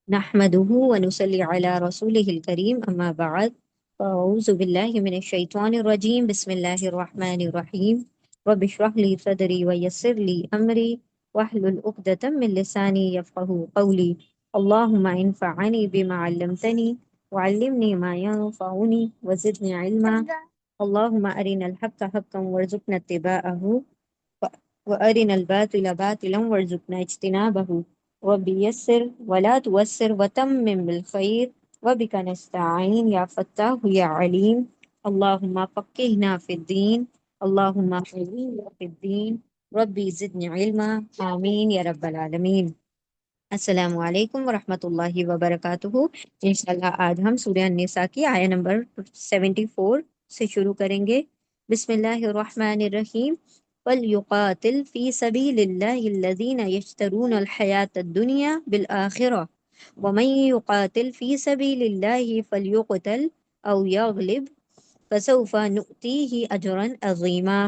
نحمده ونصلي على رسوله الكريم أما بعد فأعوذ بالله من الشيطان الرجيم بسم الله الرحمن الرحيم رب اشرح لي صدري ويسر لي أمري واحلل عقدة من لساني يفقهوا قولي اللهم انفعني بما علمتني وعلمني ما ينفعني وزدني علما اللهم أرنا الحق حقا وارزقنا اتباعه وأرنا الباطل باطلا وارزقنا اجتنابه رب يسر ولا توسر وتمم بالخير وبك نستعين يا فتاح يا عليم اللهم فقهنا في الدين اللهم فقهنا في الدين ربي زدني علما آمين يا رب العالمين. السلام علیکم ورحمۃ اللہ وبرکاتہ. انشاءاللہ آج ہم سورہ النساء کی آیہ نمبر 74 سے شروع کریں گے. بسم اللہ الرحمن الرحیم. فَلْيُقَاتِلْ فِي سَبِيلِ اللَّهِ الَّذِينَ يَشْتَرُونَ الْحَيَاةَ الدُّنْيَا بِالْآخِرَةِ وَمَنْ يُقَاتِلْ فِي سَبِيلِ اللَّهِ فَلْيُقْتَلْ أَوْ يَغْلِبْ فَسَوْفَ نُؤْتِيهِ أَجْرًا عَظِيمًا.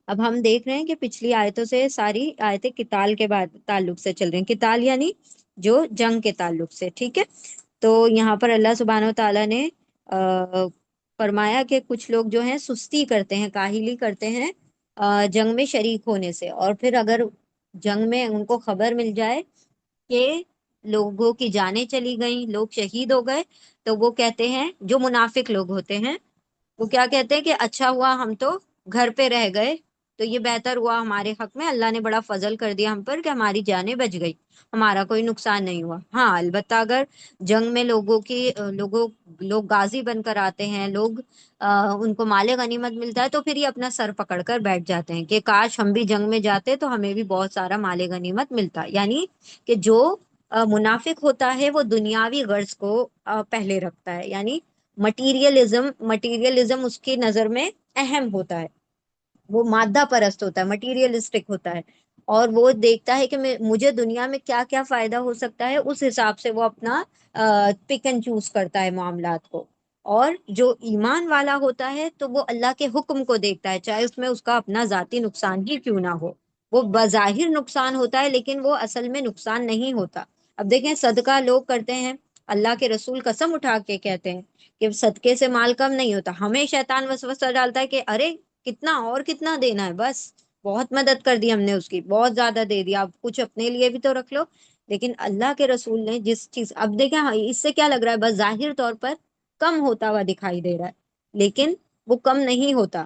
اب ہم دیکھ رہے ہیں کہ پچھلی آیتوں سے ساری آیتیں قتال کے بعد تعلق سے چل رہی ہیں. قتال یعنی جو جنگ کے تعلق سے. ٹھیک ہے. تو یہاں پر اللہ سبحانہ و تعالیٰ نے فرمایا کہ کچھ لوگ جو ہیں سستی کرتے ہیں، کاہلی کرتے ہیں جنگ میں شریک ہونے سے، اور پھر اگر جنگ میں ان کو خبر مل جائے کہ لوگوں کی جانیں چلی گئیں، لوگ شہید ہو گئے، تو وہ کہتے ہیں، جو منافق لوگ ہوتے ہیں وہ کیا کہتے ہیں کہ اچھا ہوا ہم تو گھر پہ رہ گئے، تو یہ بہتر ہوا ہمارے حق میں، اللہ نے بڑا فضل کر دیا ہم پر کہ ہماری جانیں بچ گئی، ہمارا کوئی نقصان نہیں ہوا. ہاں البتہ اگر جنگ میں لوگ غازی بن کر آتے ہیں، لوگ ان کو مال غنیمت ملتا ہے، تو پھر یہ اپنا سر پکڑ کر بیٹھ جاتے ہیں کہ کاش ہم بھی جنگ میں جاتے تو ہمیں بھی بہت سارا مال غنیمت ملتا. یعنی کہ جو منافق ہوتا ہے وہ دنیاوی غرض کو پہلے رکھتا ہے، یعنی مٹیریلزم اس کی نظر میں اہم ہوتا ہے، وہ مادہ پرست ہوتا ہے، مٹیریلسٹک ہوتا ہے، اور وہ دیکھتا ہے کہ مجھے دنیا میں کیا کیا فائدہ ہو سکتا ہے، اس حساب سے وہ اپنا پک اینڈ چوز کرتا ہے معاملات کو. اور جو ایمان والا ہوتا ہے تو وہ اللہ کے حکم کو دیکھتا ہے، چاہے اس میں اس کا اپنا ذاتی نقصان ہی کیوں نہ ہو. وہ بظاہر نقصان ہوتا ہے لیکن وہ اصل میں نقصان نہیں ہوتا. اب دیکھیں صدقہ لوگ کرتے ہیں، اللہ کے رسول قسم اٹھا کے کہتے ہیں کہ صدقے سے مال کم نہیں ہوتا. ہمیں شیطان وسوسہ ڈالتا ہے کہ ارے کتنا اور کتنا دینا ہے، بس بہت مدد کر دی ہم نے اس کی، بہت زیادہ دے دیا، اب کچھ اپنے لیے بھی تو رکھ لو. لیکن اللہ کے رسول نے جس چیز، اب دیکھیں اس سے کیا لگ رہا ہے، بس ظاہر طور پر کم ہوتا ہوا دکھائی دے رہا ہے، لیکن وہ کم نہیں ہوتا.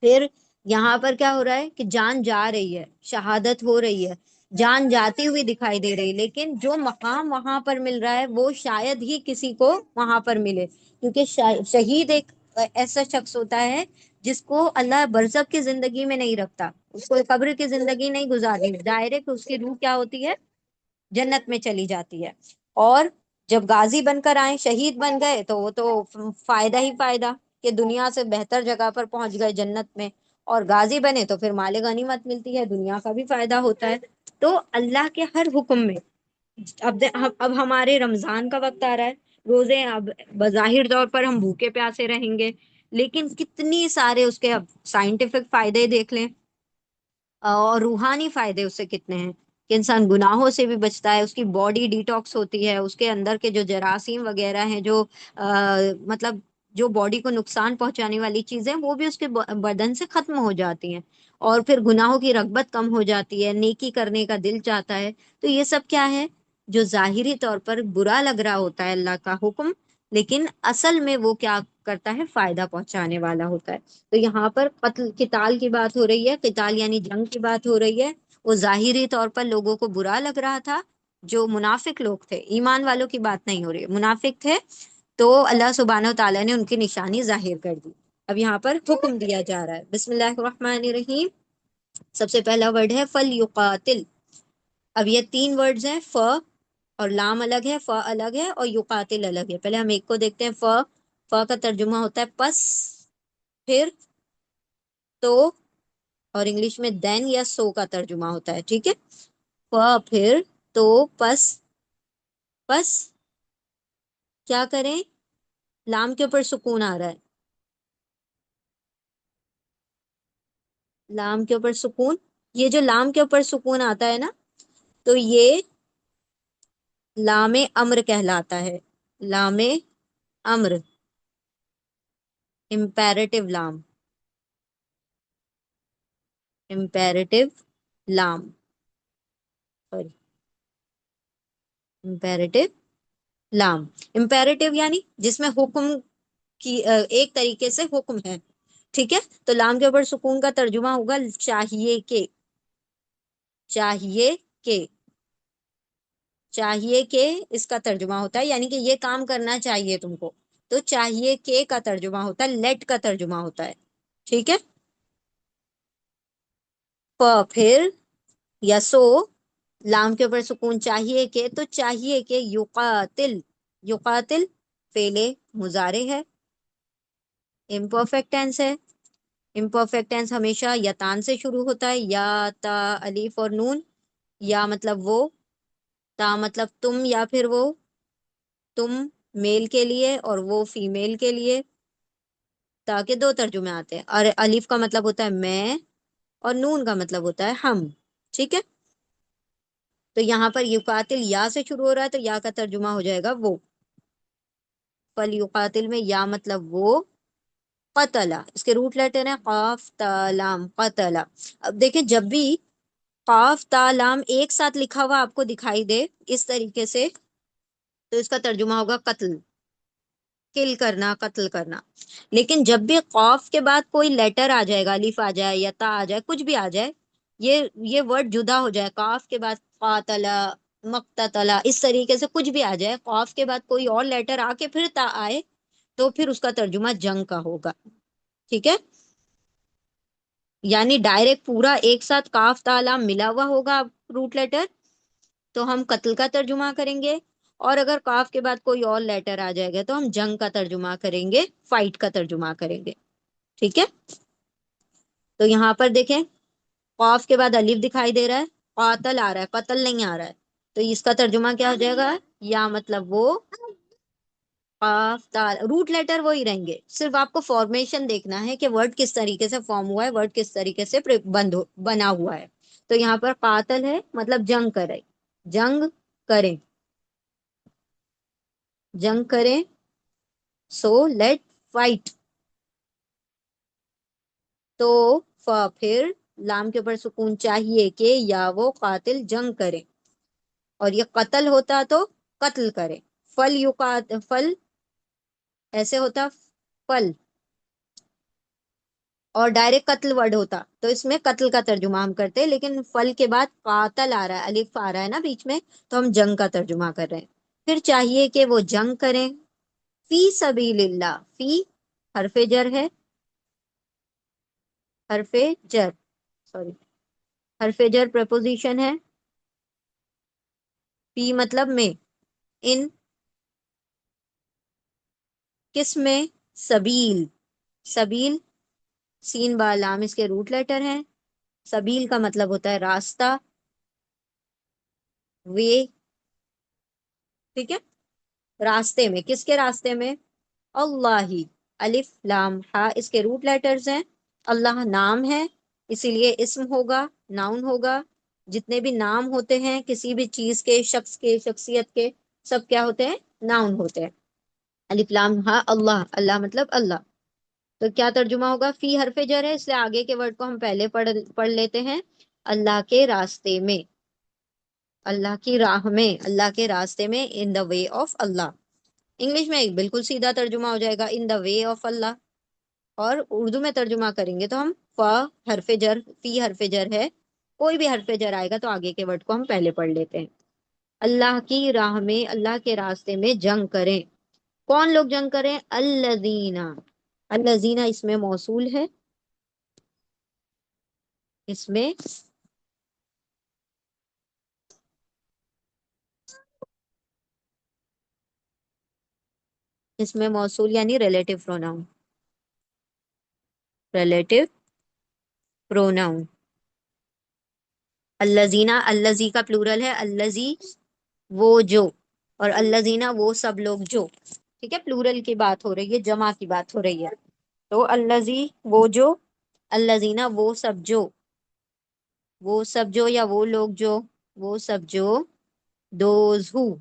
پھر یہاں پر کیا ہو رہا ہے کہ جان جا رہی ہے، شہادت ہو رہی ہے، جان جاتی ہوئی دکھائی دے رہی، لیکن جو مقام وہاں پر مل رہا ہے وہ شاید ہی کسی کو وہاں پر ملے. کیونکہ شہید ایک ایسا شخص ہوتا ہے جس کو اللہ برزخ کی زندگی میں نہیں رکھتا، اس کو قبر کی زندگی نہیں گزارنی، ڈائریکٹ اس کی روح کیا ہوتی ہے، جنت میں چلی جاتی ہے. اور جب غازی بن کر آئے، شہید بن گئے، تو وہ تو فائدہ ہی فائدہ کہ دنیا سے بہتر جگہ پر پہنچ گئے جنت میں، اور غازی بنے تو پھر مال غنیمت ملتی ہے، دنیا کا بھی فائدہ ہوتا ہے. تو اللہ کے ہر حکم میں، اب ہمارے رمضان کا وقت آ رہا ہے، روزے اب بظاہر طور پر ہم بھوکے پیاسے رہیں گے، لیکن کتنی سارے اس کے اب سائنٹیفک فائدے دیکھ لیں، اور روحانی فائدے اس سے کتنے ہیں کہ انسان گناہوں سے بھی بچتا ہے، اس کی باڈی ڈیٹاکس ہوتی ہے، اس کے اندر کے جو جراثیم وغیرہ ہیں، جو مطلب جو باڈی کو نقصان پہنچانے والی چیزیں، وہ بھی اس کے بدن سے ختم ہو جاتی ہیں، اور پھر گناہوں کی رغبت کم ہو جاتی ہے، نیکی کرنے کا دل چاہتا ہے. تو یہ سب کیا ہے، جو ظاہری طور پر برا لگ رہا ہوتا ہے اللہ کا حکم، لیکن اصل میں وہ کیا کرتا ہے، فائدہ پہنچانے والا ہوتا ہے. تو یہاں پر قتال کی بات ہو رہی ہے، قتال یعنی جنگ کی بات ہو رہی ہے. وہ ظاہری طور پر لوگوں کو برا لگ رہا تھا، جو منافق لوگ تھے، ایمان والوں کی بات نہیں ہو رہی ہے، منافق تھے، تو اللہ سبحانہ و تعالیٰ نے ان کی نشانی ظاہر کر دی. اب یہاں پر حکم دیا جا رہا ہے. بسم اللہ الرحمن الرحیم. سب سے پہلا ورڈ ہے فَلْيُقَاتِلْ. اب یہ تین ورڈز ہیں، ف اور لام الگ ہے، ف الگ ہے، اور یقاتل الگ ہے. پہلے ہم ایک کو دیکھتے ہیں. ف کا ترجمہ ہوتا ہے پس، پھر، تو، اور انگلش میں دین یا سو کا ترجمہ ہوتا ہے. ٹھیک ہے. پھر، تو، پس. پس کیا کریں، لام کے اوپر سکون آ رہا ہے، لام کے اوپر سکون. یہ جو لام کے اوپر سکون آتا ہے نا، تو یہ لام امر کہلاتا ہے، لام امر، امپیریٹو لام، امپیریٹو لام، سوری، امپیریٹو لام، امپیریٹو یعنی جس میں حکم کی ایک طریقے سے حکم ہے، ٹھیک ہے؟ تو لام کے اوپر سکون کا ترجمہ ہوگا چاہیے کہ، چاہیے کہ، چاہیے کہ اس کا ترجمہ ہوتا ہے یعنی کہ یہ کام کرنا چاہیے تم کو، تو چاہیے کہ کا ترجمہ ہوتا ہے، لیٹ کا ترجمہ ہوتا ہے، ٹھیک ہے؟ پھر یا سو، لام کے اوپر سکون چاہیے کہ، تو چاہیے کہ یقاتل، یقاتل فعل مضارع ہے، امپرفیکٹ ٹینس ہے، امپرفیکٹ ٹینس ہمیشہ یتان سے شروع ہوتا ہے، یا تا الف اور نون، یا مطلب وہ، تا مطلب تم یا پھر وہ، تم میل کے لیے اور وہ فیمیل کے لیے، تاکہ دو ترجمے آتے ہیں، اور الف کا مطلب ہوتا ہے میں، اور نون کا مطلب ہوتا ہے ہم، ٹھیک ہے؟ تو یہاں پر یقاتل یا سے شروع ہو رہا ہے تو یا کا ترجمہ ہو جائے گا وہ، فل یقاتل میں یا مطلب وہ، قتلا اس کے روٹ لیٹر ہیں قاف تا لام، قتلا۔ اب دیکھیں جب بھی قاف تا لام ایک ساتھ لکھا ہوا آپ کو دکھائی دے اس طریقے سے، تو اس کا ترجمہ ہوگا قتل، کل کرنا، قتل کرنا۔ لیکن جب بھی قاف کے بعد کوئی لیٹر آ جائے گا، الف آ جائے یا تا آ جائے، کچھ بھی آ جائے، یہ ورڈ جدا ہو جائے، قاف کے بعد قاتلا، مقتتلا، اس طریقے سے کچھ بھی آ جائے، قاف کے بعد کوئی اور لیٹر آ کے پھر تا آئے، تو پھر اس کا ترجمہ جنگ کا ہوگا، ٹھیک ہے؟ یعنی ڈائریکٹ پورا ایک ساتھ کاف تا لام ملا ہوا ہوگا روٹ لیٹر، تو ہم قتل کا ترجمہ کریں گے، اور اگر کاف کے بعد کوئی اور لیٹر آ جائے گا تو ہم جنگ کا ترجمہ کریں گے، فائٹ کا ترجمہ کریں گے، ٹھیک ہے؟ تو یہاں پر دیکھیں قاف کے بعد الف دکھائی دے رہا ہے، قاتل آ رہا ہے، قتل نہیں آ رہا ہے، تو اس کا ترجمہ کیا ہو جائے گا؟ یا مطلب وہ، قاف تا، روٹ لیٹر وہی رہیں گے، صرف آپ کو فارمیشن دیکھنا ہے کہ ورڈ کس طریقے سے فارم ہوا ہے، ورڈ کس طریقے سے بنا ہوا ہے۔ تو یہاں پر قاتل ہے مطلب جنگ کرے، جنگ کریں، جنگ کریں، سو لیٹ فائٹ، تو پھر لام کے اوپر سکون چاہیے کہ یا وہ قاتل جنگ کرے، اور یہ قتل ہوتا تو قتل کرے، فل فل ایسے ہوتا فل، اور ڈائریکٹ قتل ورڈ ہوتا تو اس میں قتل کا ترجمہ ہم کرتے، لیکن فل کے بعد قاتل آ رہا ہے، الف آ رہا ہے نا بیچ میں، تو ہم جنگ کا ترجمہ کر رہے ہیں۔ پھر چاہیے کہ وہ جنگ کریں، فی سبیل اللہ، فی حرف جر ہے، حرف جر، سوری، حرف جر پریپوزیشن ہے، فی مطلب میں، ان کس میں، سبیل، سبیل، سین با لام اس کے روٹ لیٹر ہیں، سبیل کا مطلب ہوتا ہے راستہ، وے، ٹھیک ہے؟ راستے میں، کس کے راستے میں؟ اللہ ہی، الف لام ہا اس کے روٹ لیٹرز ہیں، اللہ نام ہے اسی لیے اسم ہوگا، ناؤن ہوگا، جتنے بھی نام ہوتے ہیں کسی بھی چیز کے، شخص کے، شخصیت کے، سب کیا ہوتے ہیں؟ ناؤن ہوتے ہیں۔ الف لام ہا اللہ، اللہ مطلب اللہ، تو کیا ترجمہ ہوگا؟ فی حرف جر ہے اس لیے آگے کے ورڈ کو ہم پہلے پڑھ لیتے ہیں، اللہ کے راستے میں، اللہ کی راہ میں، اللہ کے راستے میں، ان دا وے آف اللہ۔ انگلش میں ایک بالکل سیدھا ترجمہ ہو جائے گا ان دا وے آف اللہ، اور اردو میں ترجمہ کریں گے تو ہم فا حرف جر، فی حرف جر ہے، کوئی بھی حرف جر آئے گا تو آگے کے ورڈ کو ہم پہلے پڑھ لیتے ہیں۔ اللہ کی راہ میں، اللہ کے راستے میں جنگ کریں، کون لوگ جنگ کریں؟ الذین، الذین اس میں موصول ہے، اس میں اس میں موصول یعنی ریلیٹو پروناؤن، ریلیٹو پروناؤن، الذین، الذی کا پلورل ہے الذی، وہ جو، اور الذین وہ سب لوگ جو، ٹھیک ہے؟ پلورل کی بات ہو رہی ہے، جمع کی بات ہو رہی ہے، تو الذی وہ جو، الذین وہ سب جو، وہ سب جو یا وہ لوگ جو، وہ سب جو، دوز ہو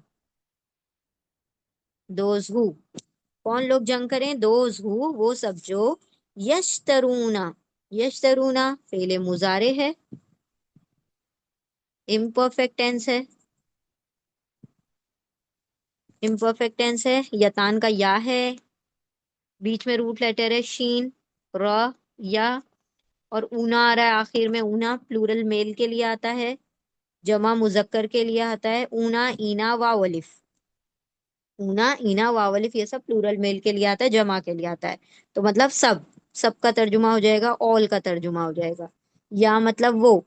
दोज हु, कौन लोग जंग करें? दोज हु, वो सब जो, यश्तरूना, यश्तरूना फेले मुजारे है, इम्परफेक्ट टेंस है, इम्परफेक्ट टेंस है, यतान का या है, बीच में रूट लेटर है शीन, र, या, और ऊना आ रहा है आखिर में, ऊना प्लूरल मेल के लिए आता है, जमा मुजक्कर के लिए आता है, ऊना ईना वावलिफ, ऊना ईना वावलिफ ये सब प्लूरल मेल के लिए आता है, जमा के लिए आता है। तो मतलब सब, सब का तर्जुमा हो जाएगा, ऑल का तर्जुमा हो जाएगा। या मतलब वो,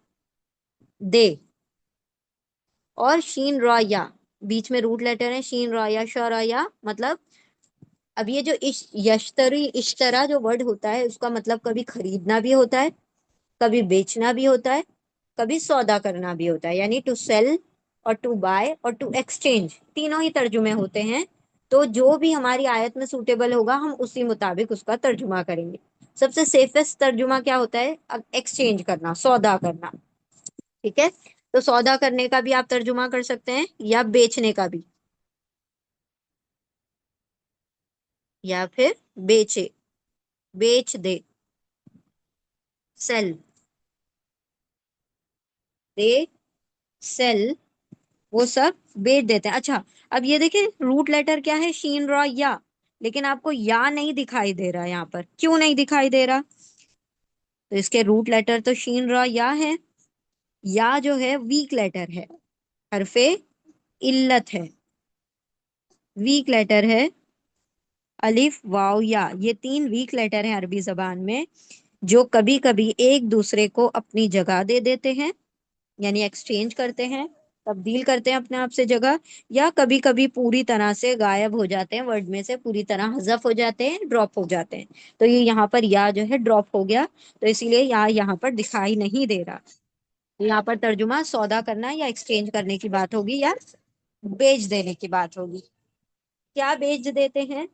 दे, और शीन रॉ या, बीच में रूट लेटर है शीन रॉ या श रॉ या, मतलब अब ये जो यश्तरी इश्तरा जो वर्ड होता है उसका मतलब कभी खरीदना भी होता है, कभी बेचना भी होता है, कभी सौदा करना भी होता है, यानी टू सेल और टू बाय और टू एक्सचेंज, तीनों ही तर्जुमे होते हैं। तो जो भी हमारी आयत में सूटेबल होगा हम उसी मुताबिक उसका तर्जुमा करेंगे। सबसे सेफेस्ट तर्जुमा क्या होता है? एक्सचेंज करना, सौदा करना। ठीक है, तो सौदा करने का भी आप तर्जुमा कर सकते हैं, या बेचने का भी, या फिर बेचे, बेच दे, सेल, दे, सेल, वो सब बेच देते हैं। अच्छा, अब ये देखिए रूट लेटर क्या है? शीन रॉ या, लेकिन आपको या नहीं दिखाई दे रहा यहाँ पर, क्यों नहीं दिखाई दे रहा? तो इसके रूट लेटर तो शीन रॉ या है, या जो है वीक लेटर है, हरफे इल्लत है, वीक लेटर है, अलिफ वाव या, ये तीन वीक लेटर हैं अरबी जबान में, जो कभी कभी एक दूसरे को अपनी जगह दे देते हैं, यानी एक्सचेंज करते हैं, तब्दील करते हैं अपने आप से जगह, या कभी कभी पूरी तरह से गायब हो जाते हैं, वर्ड में से पूरी तरह हजफ हो जाते हैं, ड्रॉप हो जाते हैं। तो ये यहाँ पर या जो है ड्रॉप हो गया, तो इसीलिए या यहाँ पर दिखाई नहीं दे रहा। यहाँ पर तर्जुमा सौदा करना या एक्सचेंज करने की बात होगी, या बेच देने की बात होगी। क्या बेच देते हैं?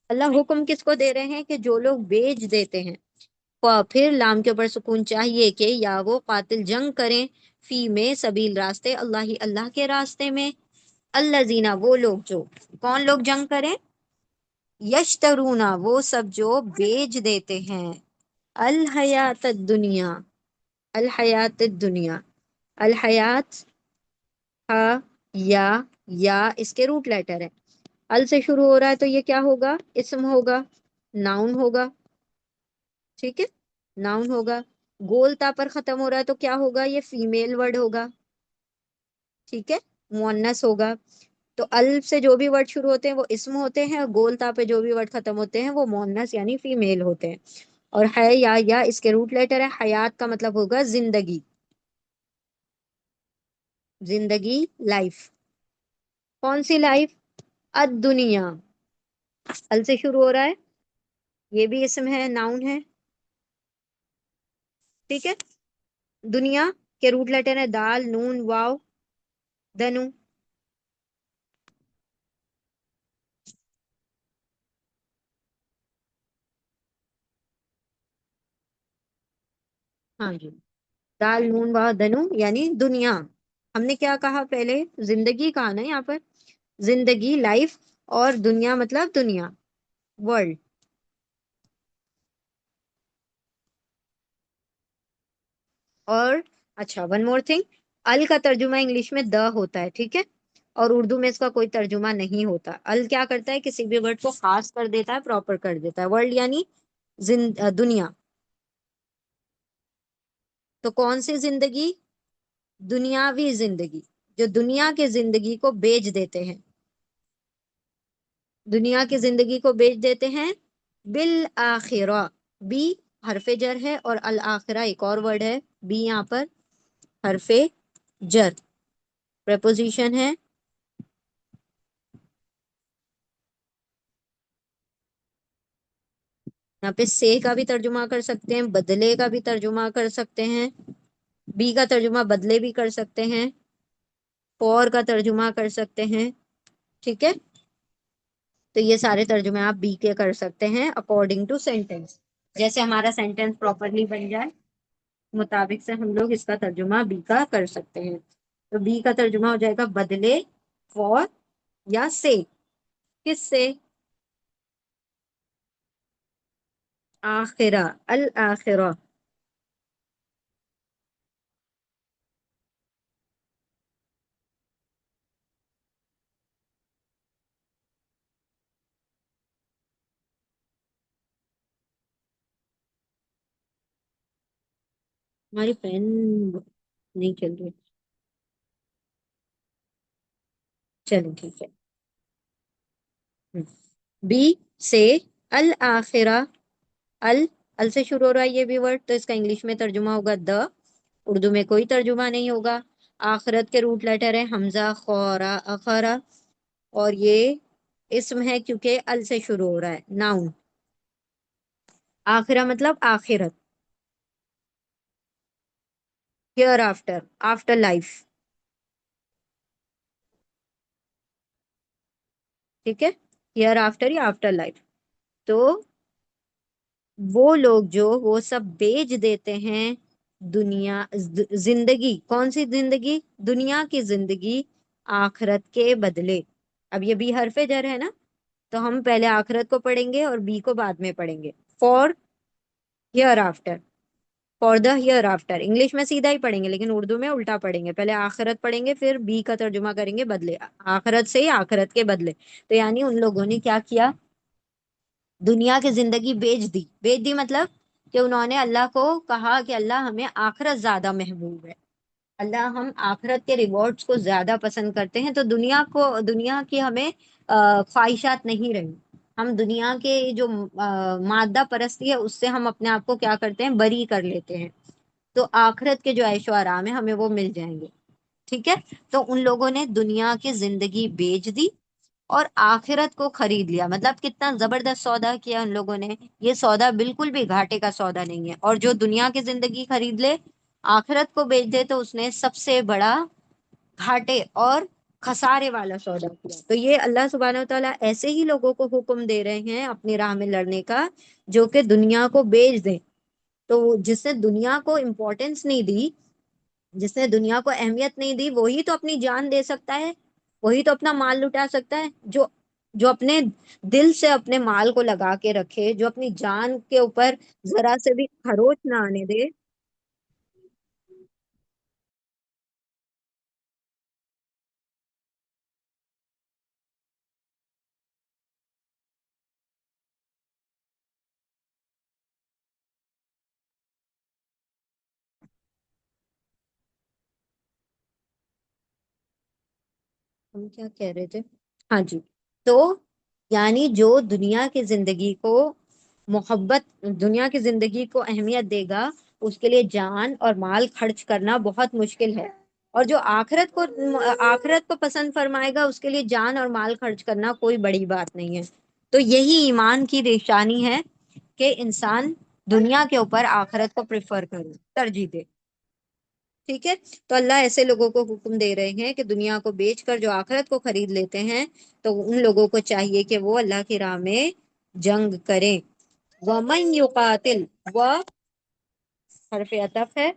अल्लाह हुक्म किसको दे रहे हैं? कि जो लोग बेच देते हैं, फिर लाम के ऊपर सुकून चाहिए कि या वो कातिल जंग करें, फी में सबील रास्ते, अल्लाह ही अल्लाह के रास्ते में, अल्लाजीना वो लोग जो, कौन लोग जंग करें? यश्तरूना वो सब जो बेच देते हैं, अल हयात दुनिया, अल हयात दुनिया, अल हयात, हा, या इसके रूट लेटर है, अल से शुरू हो रहा है तो ये क्या होगा? इस्म होगा, नाउन होगा। ठीक है, नाउन होगा। गोलता पर खत्म हो रहा है तो क्या होगा? ये फीमेल वर्ड होगा। ठीक है, मुअन्नस होगा। तो अल से जो भी वर्ड शुरू होते हैं वो इस्म होते हैं, और गोलता पे जो भी वर्ड खत्म होते हैं वो मुअन्नस यानी फीमेल होते हैं। और है या इसके रूट लेटर है, हयात का मतलब होगा जिंदगी, जिंदगी, लाइफ। कौन सी लाइफ? अद दुनिया, अल से शुरू हो रहा है, ये भी इसम है, नाउन है। ठीक है, दुनिया के रूट लेटर है दाल नून वाव, दनु। हाँ जी, दाल नून वाव दनु यानी दुनिया। हमने क्या कहा पहले? जिंदगी कहा ना यहाँ पर, जिंदगी, लाइफ, और दुनिया मतलब दुनिया, वर्ल्ड। और अच्छा, वन मोर थिंग, अल का तर्जुमा इंग्लिश में द होता है, ठीक है, और उर्दू में इसका कोई तर्जुमा नहीं होता। अल क्या करता है? किसी भी वर्ड को खास कर देता है, प्रॉपर कर देता है, वर्ल्ड यानी दुनिया। तो कौन सी जिंदगी? दुनियावी जिंदगी, जो दुनिया की जिंदगी को बेच देते हैं, दुनिया की जिंदगी को बेच देते हैं। बिल आखिरा, बी हरफे जर है, और अल आखिरा एक और वर्ड है, बी यहाँ पर हरफे जर, प्रपोजिशन है। यहाँ पे से का भी तर्जुमा कर सकते हैं, बदले का भी तर्जुमा कर सकते हैं, बी का तर्जुमा बदले भी कर सकते हैं, फॉर का तर्जुमा कर सकते हैं। ठीक है, तो ये सारे तर्जुमे आप बी के कर सकते हैं अकॉर्डिंग टू सेंटेंस, जैसे हमारा सेंटेंस प्रॉपरली बन जाए मुताबिक से हम लोग इसका तर्जुमा बी का कर सकते हैं। तो बी का तर्जुमा हो जाएगा बदले, फॉर, या से। کس سے؟ آخرہ، الآخرہ۔ ہماری پین نہیں چل رہی؟ چلو ٹھیک ہے۔ بی سے الآخرہ، ال ال سے شروع ہو رہا ہے یہ بھی ورڈ، تو اس کا انگلش میں ترجمہ ہوگا دا، اردو میں کوئی ترجمہ نہیں ہوگا۔ آخرت کے روٹ لیٹر ہے حمزہ، خورا، اخرا، اور یہ اسم ہے کیونکہ ال سے شروع ہو رہا ہے، ناؤن۔ آخرہ مطلب آخرت، ہیئر آفٹر، آفٹر لائف، ٹھیک ہے، ہیئر آفٹر یا آفٹر لائف۔ تو وہ لوگ جو وہ سب بیچ دیتے ہیں دنیا، زندگی، کون سی زندگی؟ دنیا کی زندگی آخرت کے بدلے۔ اب یہ بھی حرف جر ہے نا، تو ہم پہلے آخرت کو پڑھیں گے اور بی کو بعد میں پڑھیں گے۔ For here after, for the here after, English میں سیدھا ہی پڑھیں گے لیکن اردو میں الٹا پڑھیں گے، پہلے آخرت پڑھیں گے پھر بی کا ترجمہ کریں گے بدلے، آخرت سے ہی آخرت کے بدلے۔ تو یعنی ان لوگوں نے کیا کیا؟ دنیا کی زندگی بیچ دی، بیچ دی مطلب کہ انہوں نے اللہ کو کہا کہ اللہ ہمیں آخرت زیادہ محبوب ہے، اللہ ہم آخرت کے ریوارڈز کو زیادہ پسند کرتے ہیں، تو دنیا کو، دنیا کی ہمیں خواہشات نہیں رہی، ہم دنیا کے جو مادہ پرستی ہے اس سے ہم اپنے آپ کو کیا کرتے ہیں؟ بری کر لیتے ہیں، تو آخرت کے جو عیش و آرام ہے ہمیں وہ مل جائیں گے، ٹھیک ہے۔ تو ان لوگوں نے دنیا کی زندگی بیچ دی اور آخرت کو خرید لیا، مطلب کتنا زبردست سودا کیا ان لوگوں نے، یہ سودا بالکل بھی گھاٹے کا سودا نہیں ہے، اور جو دنیا کی زندگی خرید لے آخرت کو بیچ دے تو اس نے سب سے بڑا گھاٹے اور خسارے والا سودا کیا۔ تو یہ اللہ سبحانہ و تعالیٰ ایسے ہی لوگوں کو حکم دے رہے ہیں اپنی راہ میں لڑنے کا جو کہ دنیا کو بیچ دیں، تو جس نے دنیا کو امپورٹینس نہیں دی، جس نے دنیا کو اہمیت نہیں دی، وہی تو اپنی جان دے سکتا ہے، وہی تو اپنا مال لٹا سکتا ہے، جو اپنے دل سے اپنے مال کو لگا کے رکھے، جو اپنی جان کے اوپر ذرا سے بھی خروچ نہ آنے دے۔ ہم کیا کہہ رہے تھے؟ ہاں جی، تو یعنی جو دنیا کی زندگی کو محبت، دنیا کی زندگی کو اہمیت دے گا اس کے لیے جان اور مال خرچ کرنا بہت مشکل ہے، اور جو آخرت کو پسند فرمائے گا اس کے لیے جان اور مال خرچ کرنا کوئی بڑی بات نہیں ہے۔ تو یہی ایمان کی نشانی ہے کہ انسان دنیا کے اوپر آخرت کو پریفر کرے، ترجیح دے، ٹھیک ہے۔ تو اللہ ایسے لوگوں کو حکم دے رہے ہیں کہ دنیا کو بیچ کر جو آخرت کو خرید لیتے ہیں تو ان لوگوں کو چاہیے کہ وہ اللہ کی راہ میں جنگ کریں۔ وَمَن يُقَاتِلْ، و حرف عطف ہے،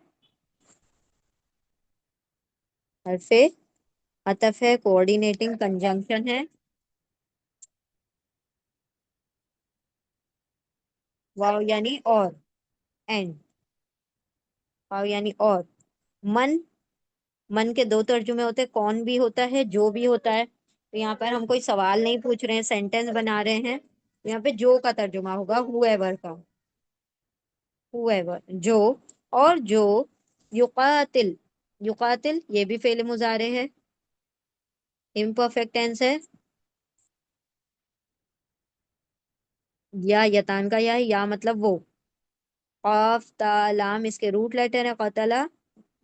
حرف عطف ہے، کوآرڈینیٹنگ کنجنکشن ہے، واو یعنی اور، اینڈ، واو یعنی اور، من، من کے دو ترجمے ہوتے ہیں، کون بھی ہوتا ہے، جو بھی ہوتا ہے، تو یہاں پر ہم کوئی سوال نہیں پوچھ رہے ہیں، سینٹینس بنا رہے ہیں، تو یہاں پہ جو کا ترجمہ ہوگا ہو ایور کا، ہو ایور جو، اور جو یقاتل، یقاتل یہ بھی فعل مضارع ہے، امپرفیکٹ ٹینس ہے، یا یتان کا یا مطلب وہ، قاف تا لام اس کے روٹ لیٹر ہے، قتلا،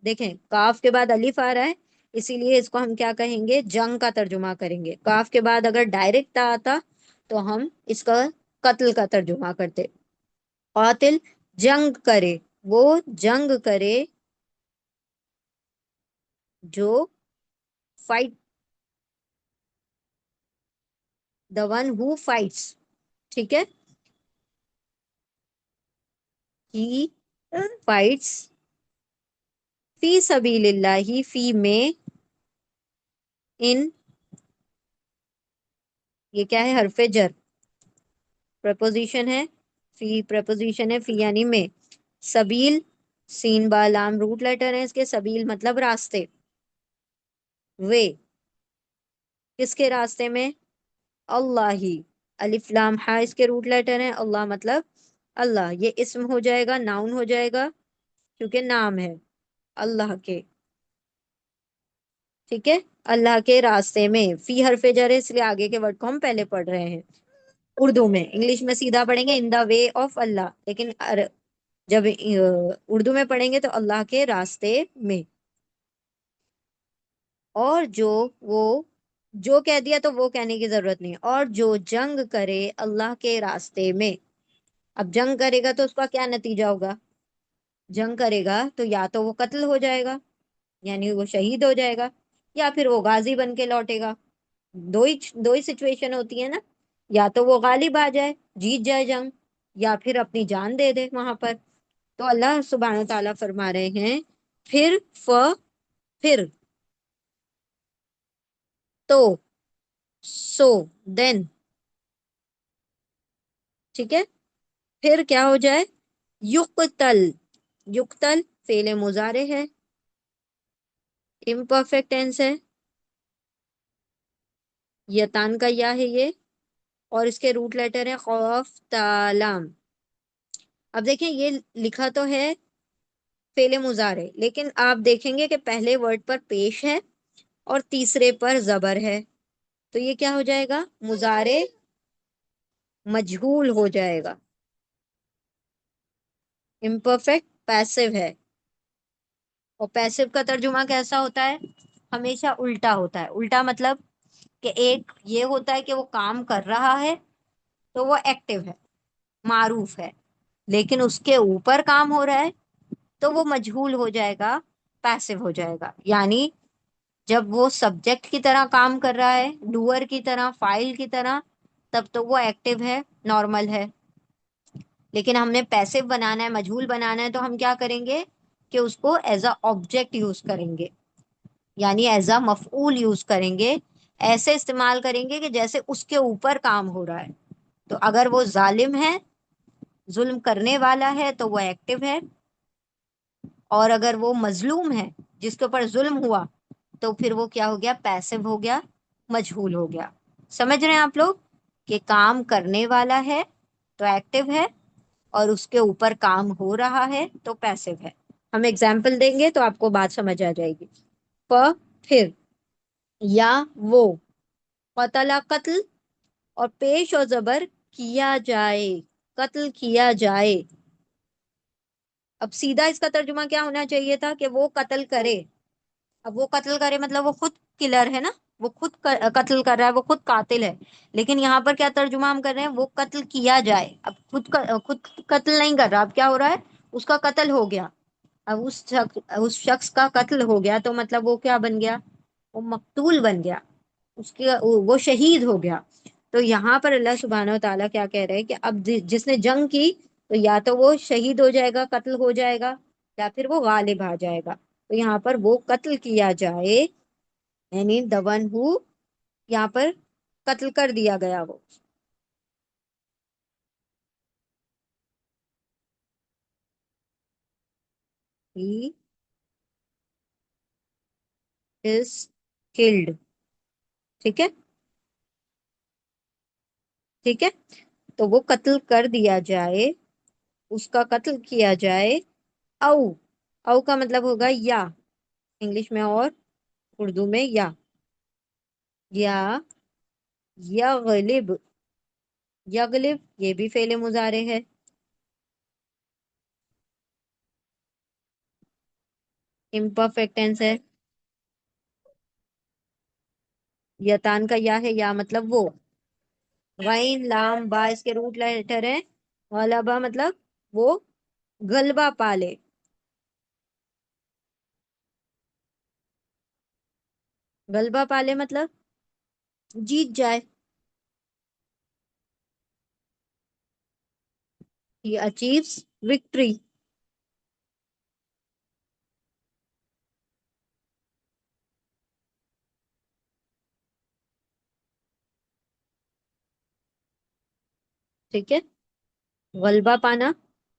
دیکھیں کاف کے بعد الف آ رہا ہے اسی لیے اس کو ہم کیا کہیں گے؟ جنگ کا ترجمہ کریں گے، کاف کے بعد اگر ڈائریکٹ تا آتا تو ہم اس کا قتل کا ترجمہ کرتے۔ قاتل جنگ کرے، وہ جنگ کرے جو fight, the one who fights, ٹھیک ہے، ہی فائٹس فی سبیل اللہ، فی میں، ان ये क्या है? हरफ जर, प्रपोजिशन है। फी प्रपोजिशन है, फी यानी में। सबील, सीन बा लाम रूट लेटर है इसके। सबील मतलब रास्ते। वे, किसके रास्ते में? अल्लाह ही। अलिफ लाम हा इसके रूट लेटर है। अल्लाह मतलब अल्लाह, ये इस्म हो जाएगा, नाउन हो जाएगा, क्योंकि नाम है अल्लाह के। ठीक है, अल्लाह के रास्ते में। फी हरफे जर है, इसलिए आगे के वर्ड को हम पहले पढ़ रहे हैं। उर्दू में, इंग्लिश में सीधा पढ़ेंगे इन द वे ऑफ अल्लाह, लेकिन जब उर्दू में पढ़ेंगे तो अल्लाह के रास्ते में। और जो कह दिया तो वो कहने की जरूरत नहीं। और जो जंग करे अल्लाह के रास्ते में। अब जंग करेगा तो उसका क्या नतीजा होगा? जंग करेगा तो या तो वो कत्ल हो जाएगा, यानी वो शहीद हो जाएगा, या फिर वो गाजी बन के लौटेगा। दो ही सिचुएशन होती है ना। या तो वो गालिब आ जाए, जीत जाए जंग, या फिर अपनी जान दे दे वहां पर। तो अल्लाह सुब्हानहू ताला फरमा रहे हैं, फिर फिर, तो, सो, देन। ठीक है, फिर क्या हो जाए? युक्तल। युक्तल फेले मुजारे है, इम्परफेक्ट टेंस है। यतान का या है ये, और इसके रूट लेटर है खौफ तालाम। अब देखें, ये लिखा तो है फेले मुजारे, लेकिन आप देखेंगे कि पहले वर्ड पर पेश है और तीसरे पर जबर है। तो ये क्या हो जाएगा? मुजारे मजहूल हो जाएगा, इम्परफेक्ट पैसिव है। और पैसिव का तर्जुमा कैसा होता है? हमेशा उल्टा होता है। उल्टा मतलब कि एक ये होता है कि वो काम कर रहा है तो वो एक्टिव है, मारूफ है, लेकिन उसके ऊपर काम हो रहा है तो वो मजहूल हो जाएगा, पैसिव हो जाएगा। यानी जब वो सब्जेक्ट की तरह काम कर रहा है, डूअर की तरह, फाइल की तरह, तब तो वो एक्टिव है, नॉर्मल है। लेकिन हमने पैसिव बनाना है, मजहूल बनाना है, तो हम क्या करेंगे कि उसको एज अ ऑब्जेक्ट यूज करेंगे, यानी एज अ मफऊल यूज करेंगे। ऐसे इस्तेमाल करेंगे कि जैसे उसके ऊपर काम हो रहा है। तो अगर वो जालिम है, जुल्म करने वाला है, तो वो एक्टिव है। और अगर वो मजलूम है, जिसके ऊपर जुल्म हुआ, तो फिर वो क्या हो गया? पैसिव हो गया, मजहूल हो गया। समझ रहे हैं आप लोग? कि काम करने वाला है तो एक्टिव है, और उसके ऊपर काम हो रहा है तो पैसिव है। हम एग्जाम्पल देंगे तो आपको बात समझ आ जाएगी। फ, फिर, या, वो, कतला कत्ल, और पेश और जबर किया जाए, कत्ल किया जाए। अब सीधा इसका तर्जुमा क्या होना चाहिए था? कि वो कत्ल करे। अब वो कत्ल करे मतलब वो खुद किलर है ना, वो खुद कत्ल कर रहा है, वो खुद कातिल है। लेकिन यहाँ पर क्या तर्जुमा हम कर रहे हैं? वो कत्ल किया जाए। अब खुद कत्ल नहीं कर रहा, अब क्या हो रहा है? उसका कत्ल हो गया। अब उस शख्स का कत्ल हो गया तो मतलब वो क्या बन गया? वो मकतूल बन गया, उसके वो शहीद हो गया। तो यहाँ पर अल्लाह सुब्हानहू व तआला क्या कह रहे हैं कि अब जिसने जंग की, तो या तो वो शहीद हो जाएगा, कत्ल हो जाएगा, या फिर वो गालिब आ जाएगा। तो यहाँ पर वो कत्ल किया जाए, यानी द वन हु, यहाँ पर कत्ल कर दिया गया वो। He is killed. ठीक है, ठीक है। तो वो कत्ल कर दिया जाए, उसका कत्ल किया जाए। औ, औ का मतलब होगा या, इंग्लिश में और उर्दू में या। या यगलिब, यगलिब ये भी फेले मुजारे है। इम्परफेक्ट टेंस है। यतान का या है, या मतलब वो। वाइन लाम बा इसके रूट लेटर है। गलबा मतलब वो गलबा पाले। गलबा पाले मतलब जीत जाए। ही अचीव्स विक्ट्री। ठीक है। गलबा पाना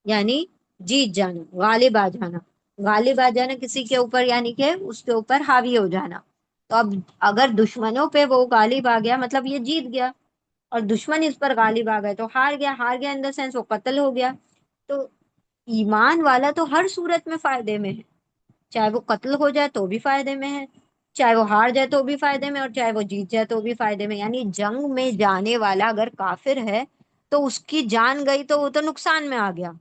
यानी जीत जाना, गालिब आ जाना। गालिब आ जाना किसी के ऊपर यानी कि उसके ऊपर हावी हो जाना। तो अब अगर दुश्मनों पे वो गालिब आ गया मतलब ये जीत गया, और दुश्मन इस पर गालिब आ गए तो हार गया। हार गया इन द सेंस वो कत्ल हो गया। तो ईमान वाला तो हर सूरत में फायदे में है, चाहे वो कत्ल हो जाए तो भी फायदे में है, चाहे वो हार जाए तो भी फायदे में, और चाहे वो जीत जाए तो भी फायदे में। यानी जंग में जाने वाला अगर काफिर है तो उसकी जान गई तो वो तो नुकसान में आ गया,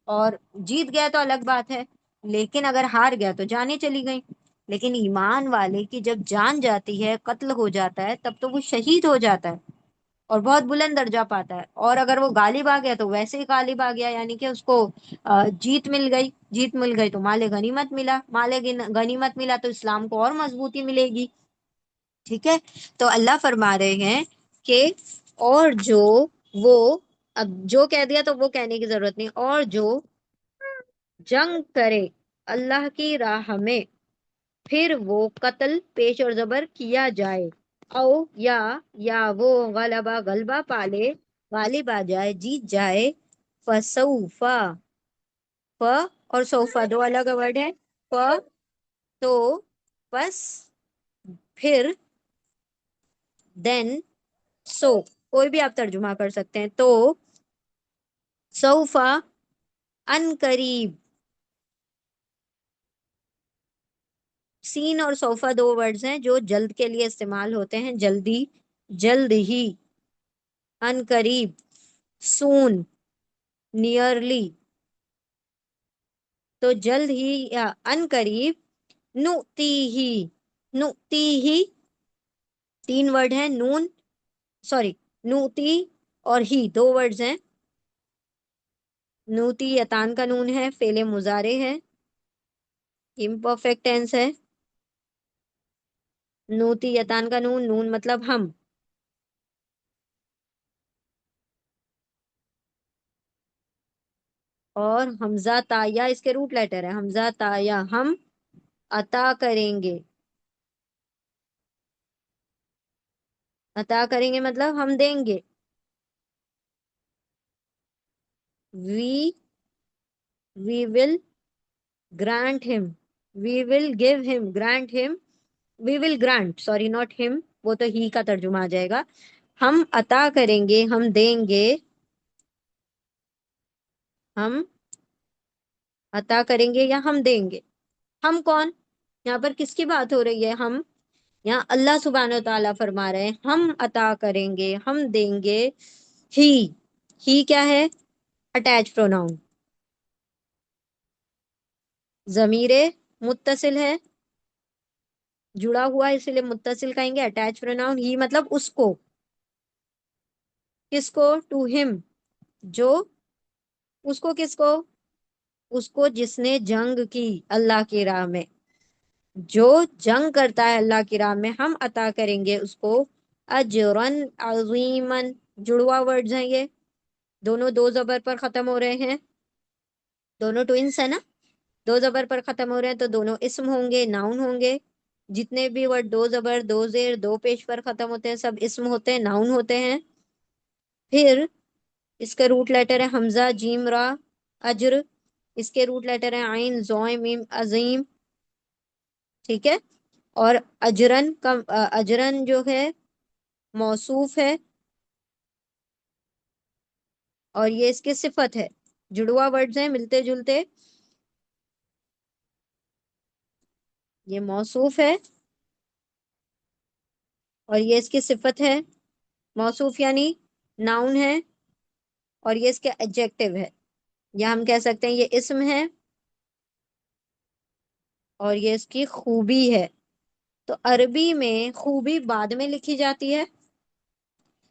और जीत गया तो अलग बात है। लेकिन अगर हार गया तो जानें चली गई। लेकिन ईमान वाले की जब जान जाती है, कत्ल हो जाता है, तब तो वो शहीद हो जाता है और बहुत बुलंद दर्जा पाता है। और अगर वो गालिब आ गया तो वैसे ही गालिब आ गया, यानी कि उसको जीत मिल गई। जीत मिल गई तो माले गनीमत मिला, गनीमत मिला तो इस्लाम को और मजबूती मिलेगी। ठीक है। तो अल्लाह फरमा रहे हैं कि और जो वो, अब जो कह दिया तो वो कहने की जरूरत नहीं, और जो जंग करे अल्लाह की राह में, फिर वो कत्ल पेश और जबर किया जाए, औ या वो गलबा पाले, गालिब आ जाए, जीत जाए, फसौफा, फ और सौफा दो अलग वर्ड है। फ तो बस, फिर, देन, सो, कोई भी आप तर्जुमा कर सकते हैं। तो सौफा, अन करीब, सीन और सोफा दो वर्ड्स हैं जो जल्द के लिए इस्तेमाल होते हैं, जल्दी, जल्द ही। अन करीब, सून, नियरली। तो जल्द ही या अन करीब, नुती ही, नुती ही, तीन वर्ड हैं, नून, सॉरी, नूती और ही दो वर्ड्स हैं। नूती यतान का नून है, फेले मुजारे है, इम्परफेक्ट टेंस है। नूती यतान का नून, नून मतलब हम, और हमजा ताया इसके रूट लेटर है। हमजा ताया, हम अता करेंगे। अता करेंगे मतलब हम देंगे। We we will grant him, we will give him, grant him, we will grant, sorry not him, वो तो ही का तर्जुमा आ जाएगा। हम अता करेंगे, हम देंगे, हम अता करेंगे या हम देंगे। हम कौन, यहाँ पर किसकी बात हो रही है? हम, यहाँ अल्लाह सुब्हानो तआला फरमा रहे हैं हम अता करेंगे, हम देंगे। ही ही क्या है? अटैच प्रोनाउन, जमीरे मुत्तसिल है, जुड़ा हुआ है, इसीलिए मुत्तसिल कहेंगे। अटैच प्रोनाउन ही मतलब उसको, किसको? टू हिम, जो, उसको किसको? उसको जिसने जंग की अल्लाह की राह में। जो जंग करता है अल्लाह की राह में, हम अता करेंगे उसको अजरन अजीमन। जुड़वा वर्ड्स हैं ये, दोनों दो जबर पर खत्म हो रहे हैं, दोनों ट्विंस है ना, दो जबर पर खत्म हो रहे हैं तो दोनों इस्म होंगे, नाउन होंगे। जितने भी वर्ड दो जबर, दो जेर, दो पेश पर खत्म होते हैं सब इस्म होते हैं, नाउन होते हैं। फिर इसका रूट लेटर है हमजा जीम रा, अज्र। इसके रूट लेटर है आइन जोय मीम अजीम। ठीक है। और अजरन का अजरन जो है मौसूफ है, और ये इसकी सिफत है। जुड़वा वर्ड्स हैं मिलते जुलते, ये मौसूफ है और ये इसकी सिफत है। मौसूफ यानी नाउन है, और ये इसके एडजेक्टिव है, या हम कह सकते हैं ये इस्म है, और ये इसकी खूबी है। तो अरबी में खूबी बाद में लिखी जाती है,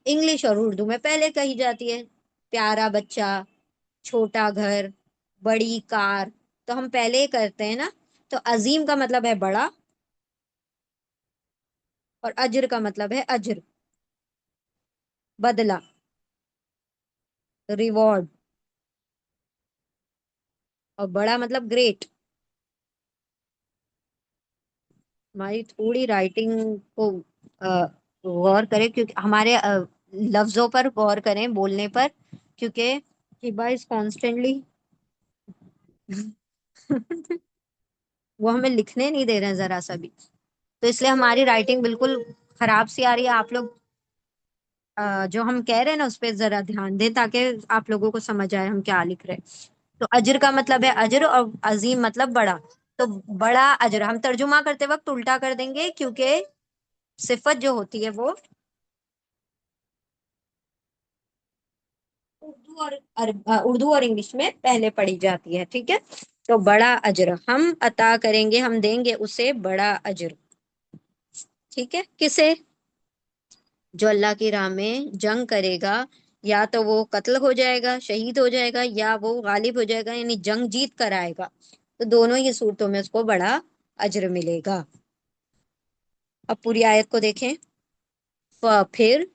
इंग्लिश और उर्दू में पहले कही जाती है। प्यारा बच्चा, छोटा घर, बड़ी कार, तो हम पहले करते हैं ना। तो अजीम का मतलब है बड़ा, और अजर का मतलब है अजर, बदला, रिवॉर्ड। और बड़ा मतलब ग्रेट। हमारी थोड़ी राइटिंग को गौर करें, क्योंकि हमारे लफ्जों पर गौर करें, बोलने पर, क्योंकि हिबा इज कॉन्स्टेंटली वो हमें लिखने नहीं दे रहे हैं जरा सा भी, तो इसलिए हमारी राइटिंग बिल्कुल खराब सी आ रही है। आप लोग जो हम कह रहे हैं ना उस पर जरा ध्यान दें, ताकि आप लोगों को समझ आए हम क्या लिख रहे हैं। तो अजर का मतलब है अजर, और अजीम मतलब बड़ा। तो बड़ा अजर हम तर्जुमा करते वक्त उल्टा कर देंगे, क्योंकि सिफत जो होती है वो उर्दू और इंग्लिश में पहले पढ़ी जाती है, ठीक है। तो बड़ा अजर हम अता करेंगे, हम देंगे उसे बड़ा अजर, ठीक है। किसे? जो अल्लाह की राह में जंग करेगा, या तो वो कत्ल हो जाएगा, शहीद हो जाएगा, या वो गालिब हो जाएगा, यानी जंग जीत कर आएगा। तो दोनों ही सूरतों में उसको बड़ा अजर मिलेगा। अब पूरी आयत को देखें। फिर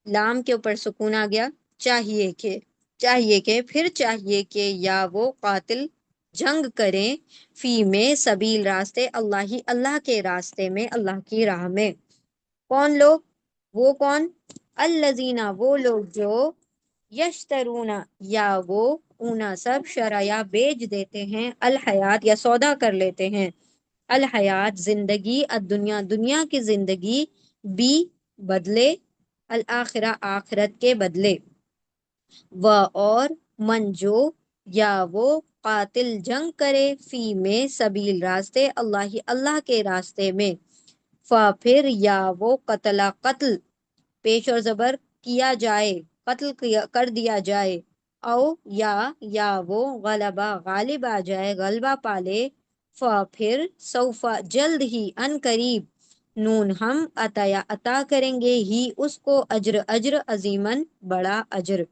लाम के ऊपर सुकून आ गया, चाहिए के, चाहिए के, फिर चाहिए के या वो कातिल जंग करें, फी में सबील रास्ते अल्लाह ही, अल्लाह के रास्ते में, अल्लाह की राह में। कौन लोग? वो कौन? अल्लजीना वो लोग जो यश्तरूना या वो ऊना सब शराया बेच देते हैं, अल हयात या सौदा कर लेते हैं, अल हयात जिंदगी, अद दुनिया दुनिया की जिंदगी, बी बदले, अल आखिरा आखिरत के बदले, व और मन जो या वो कातिल जंग करे, फी में सबील रास्ते अल्लाह ही, अल्लाह के रास्ते में, फिर या वो कतला कत्ल, पेश और जबर किया जाए, कत्ल कर दिया जाए, औ या वो गलबा गालिब आ जाए, गलबा पाले, फिर सौफा जल्द ही, अन करीब, नून हम अताया अता करेंगे ही उसको, अजर अजर अजीमन बड़ा अजर।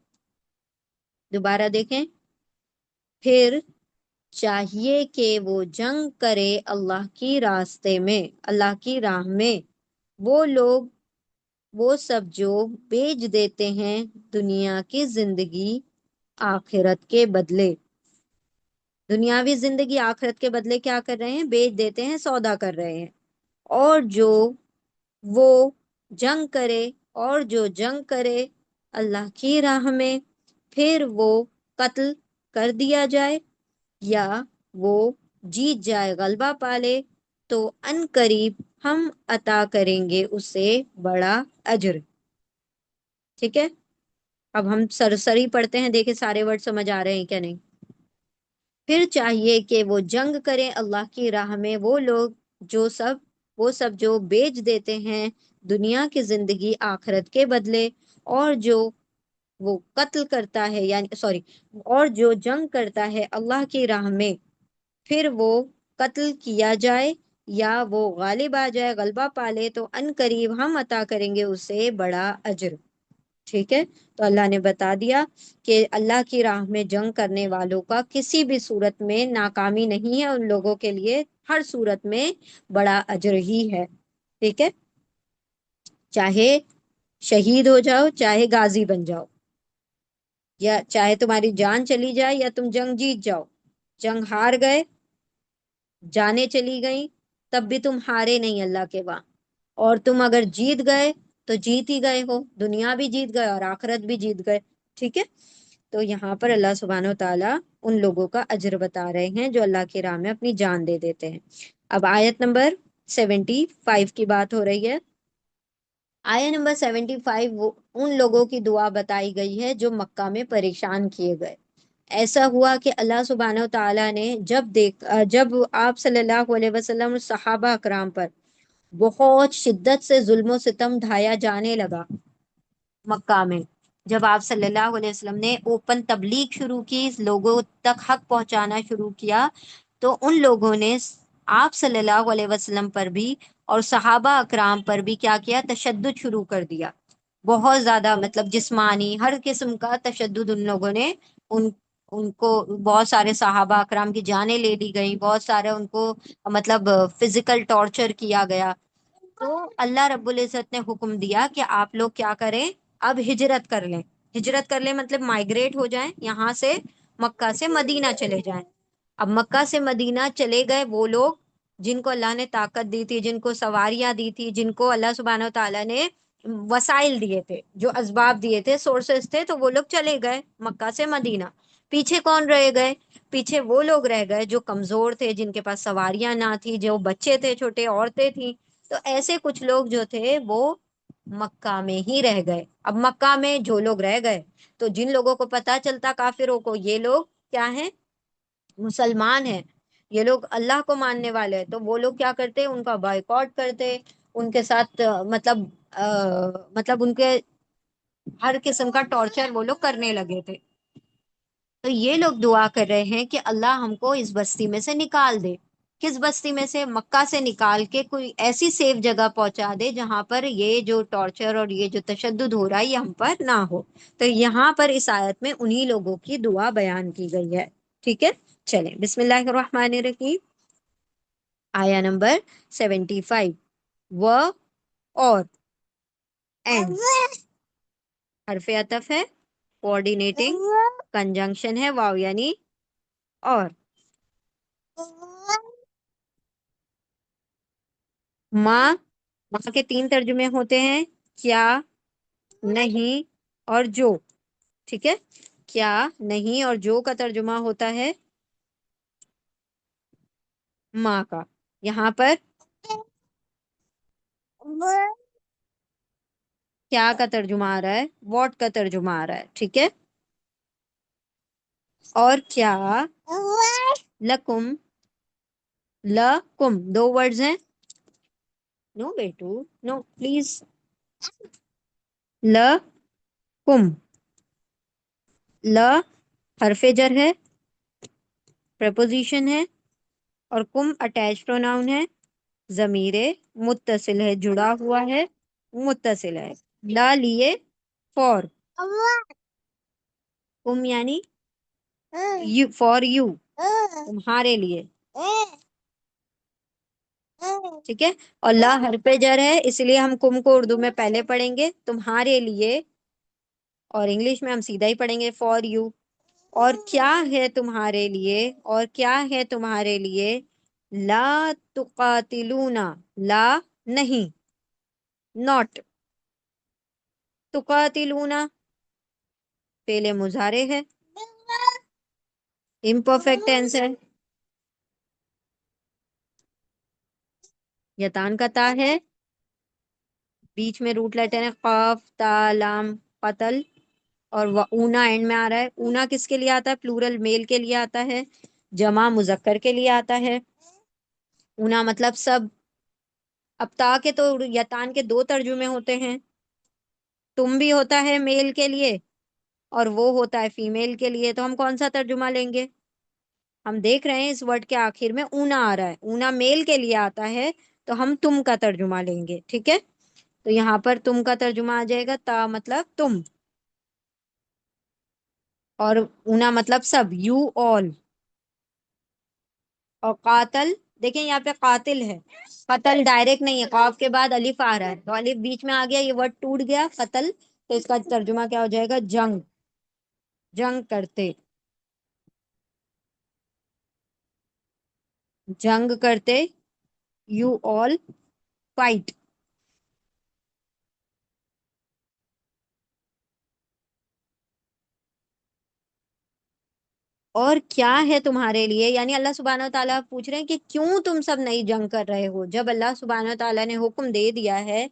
दोबारा देखें। फिर चाहिए कि वो जंग करे अल्लाह की रास्ते में, अल्लाह की राह में, वो लोग, वो सब जो बेच देते हैं दुनिया की जिंदगी आखिरत के बदले। दुनियावी जिंदगी आखिरत के बदले क्या कर रहे हैं? बेच देते हैं, सौदा कर रहे हैं। और जो वो जंग करे, और जो जंग करे अल्लाह की राह में, फिर वो कत्ल कर दिया जाए, या वो जीत जाए, गलबा पाले, तो अन करीब हम अता करेंगे उसे बड़ा अजर, ठीक है। अब हम सरसरी पढ़ते हैं, देखे सारे वर्ड समझ आ रहे हैं क्या नहीं। फिर चाहिए कि वो जंग करें अल्लाह की राह में, वो लोग जो सब, वो सब जो बेच देते हैं दुनिया की जिंदगी आखिरत के बदले, और जो वो कत्ल करता है, यानी सॉरी, और जो जंग करता है अल्लाह की राह में, फिर वो कत्ल किया जाए, या वो गालिब आ जाए, गलबा पाले, तो अन करीब हम अता करेंगे उसे बड़ा अजर, ठीक है। तो अल्लाह ने बता दिया कि अल्लाह की राह में जंग करने वालों का किसी भी सूरत में नाकामी नहीं है, उन लोगों के लिए हर सूरत में बड़ा अजर ही है, ठीक है। चाहे शहीद हो जाओ, चाहे गाजी बन जाओ, या चाहे तुम्हारी जान चली जाए, या तुम जंग जीत जाओ, जंग हार गए, जाने चली गई, तब भी तुम हारे नहीं अल्लाह के वहां। और तुम अगर जीत गए तो जीत ही गए हो, दुनिया भी जीत गए और आखिरत भी जीत गए, ठीक है। तो यहाँ पर अल्लाह सुब्हानहू ताला उन लोगों का अजर बता रहे हैं जो अल्लाह की राह में अपनी जान दे देते हैं। अब आयत नंबर 75 की बात हो रही है। आयत नंबर 75 वो उन लोगों की दुआ बताई गई है जो मक्का में परेशान किए गए। ऐसा हुआ कि अल्लाह सुब्हानहू ताला ने जब आप सल्लल्लाहु अलैहि वसल्लम सहाबा अकराम पर बहुत शिद्दत से जुल्म सितम ढाया जाने लगा मक्का में, जब आप सल्लल्लाहु अलैहि वसल्लम ने ओपन तबलीग शुरू की, लोगों तक हक पहुंचाना शुरू किया, तो उन लोगों ने आप सल्लल्लाहु अलैहि वसल्लम पर भी और सहाबा अकराम पर भी क्या किया? तशद्दुद शुरू कर दिया। बहुत ज्यादा, मतलब जिस्मानी हर किस्म का तशद्दुद उन लोगों ने, उन उनको बहुत सारे सहाबा अकराम की जानें ले ली गई, बहुत सारे उनको मतलब फिजिकल टॉर्चर किया गया। तो अल्लाह रब्बुल इज्जत ने हुक्म दिया कि आप लोग क्या करें? अब हिजरत कर लें। हिजरत कर लें मतलब माइग्रेट हो जाएं, यहाँ से मक्का से मदीना चले जाएं। अब मक्का से मदीना चले गए वो लोग जिनको अल्लाह ने ताकत दी थी, जिनको सवारियां दी थी, जिनको अल्लाह सुब्हानहू तआला ने وسائل دیے تھے، جو اسباب دیے تھے، سورسز تھے، تو وہ لوگ چلے گئے مکہ سے مدینہ. پیچھے کون رہ گئے؟ پیچھے وہ لوگ رہ گئے جو کمزور تھے، جن کے پاس سواریاں نہ تھی، جو بچے تھے چھوٹے، عورتیں تھیں. تو ایسے کچھ لوگ جو تھے وہ مکہ میں ہی رہ گئے. اب مکہ میں جو لوگ رہ گئے، تو جن لوگوں کو پتا چلتا کافروں کو یہ لوگ کیا ہیں، مسلمان ہیں، یہ لوگ اللہ کو ماننے والے ہیں، تو وہ لوگ کیا کرتے، ان کا بائیکاٹ کرتے، ان کے ساتھ مطلب ان کے ہر قسم کا ٹارچر وہ لوگ کرنے لگے تھے. تو یہ لوگ دعا کر رہے ہیں کہ اللہ ہم کو اس بستی میں سے نکال دے. کس بستی میں سے؟ مکہ سے نکال کے کوئی ایسی سیف جگہ پہنچا دے جہاں پر یہ جو ٹارچر اور یہ جو تشدد ہو رہا ہے یہ ہم پر نہ ہو. تو یہاں پر اس آیت میں انہی لوگوں کی دعا بیان کی گئی ہے. ٹھیک ہے، چلیں بسم اللہ الرحمن الرحیم. آیا نمبر 75. و اور اینڈ حرف عطف ہے، کوآرڈینیٹنگ کنجنکشن ہے، واو یعنی اور. ماں، ماں کے 3 ترجمے ہوتے ہیں، کیا، نہیں اور جو. ٹھیک ہے، کیا، نہیں اور جو کا ترجمہ ہوتا ہے ماں کا. یہاں پر کیا کا ترجمہ آ رہا ہے، واٹ کا ترجمہ آ رہا ہے. ٹھیک ہے، اور کیا لکم، لکم 2 ورڈز ہیں. نو بیٹو، نو پلیز. لکم، ل حرف جر ہے، پریپوزیشن ہے، اور کم اٹیچ پروناؤن ہے، ضمیر متصل ہے، جڑا ہوا ہے، متصل ہے. لا لیے فور، کم یعنی یو، فار یو، تمہارے لیے. ٹھیک ہے، اور لا حرف جر ہے، اس لیے ہم کم کو اردو میں پہلے پڑھیں گے تمہارے لیے، اور انگلش میں ہم سیدھا ہی پڑھیں گے فار یو. اور کیا ہے تمہارے لیے، اور کیا ہے تمہارے لیے، لا تقاتلون، لا نہیں، ناٹ، تقاتلون فعل مضارع ہے، امپرفیکٹ ٹینس ہے. یتان کا تا ہے، بیچ میں روٹ لیٹر ہے، قاف تا لام قتل، اور اونا اینڈ میں آ رہا ہے. اونا کس کے لیے آتا ہے؟ پلورل میل کے لیے آتا ہے، جمع مذکر کے لیے آتا ہے. اونا مطلب سب. اب تا کے تو یتان کے 2 ترجمے ہوتے ہیں، تم بھی ہوتا ہے میل کے لیے اور وہ ہوتا ہے فیمیل کے لیے. تو ہم کون سا ترجمہ لیں گے؟ ہم دیکھ رہے ہیں اس ورڈ کے آخر میں اونا آ رہا ہے، اونا میل کے لیے آتا ہے، تو ہم تم کا ترجمہ لیں گے. ٹھیک ہے، تو یہاں پر تم کا ترجمہ آ جائے گا، تا مطلب تم، اور اونا مطلب سب، یو آل. اور قاتل، دیکھیں یہاں پہ قاتل ہے، قتل ڈائریکٹ نہیں ہے، قاف کے بعد الف آ رہا ہے، تو الف بیچ میں آ گیا، یہ ورڈ ٹوٹ گیا قتل، تو اس کا ترجمہ کیا ہو جائے گا؟ جنگ، جنگ کرتے، جنگ کرتے، یو آل فائٹ. اور کیا ہے تمہارے لیے، یعنی اللہ سبحانہ و تعالیٰ پوچھ رہے ہیں کہ کیوں تم سب نئی جنگ کر رہے ہو؟ جب اللہ سبحانہ و تعالیٰ نے حکم دے دیا ہے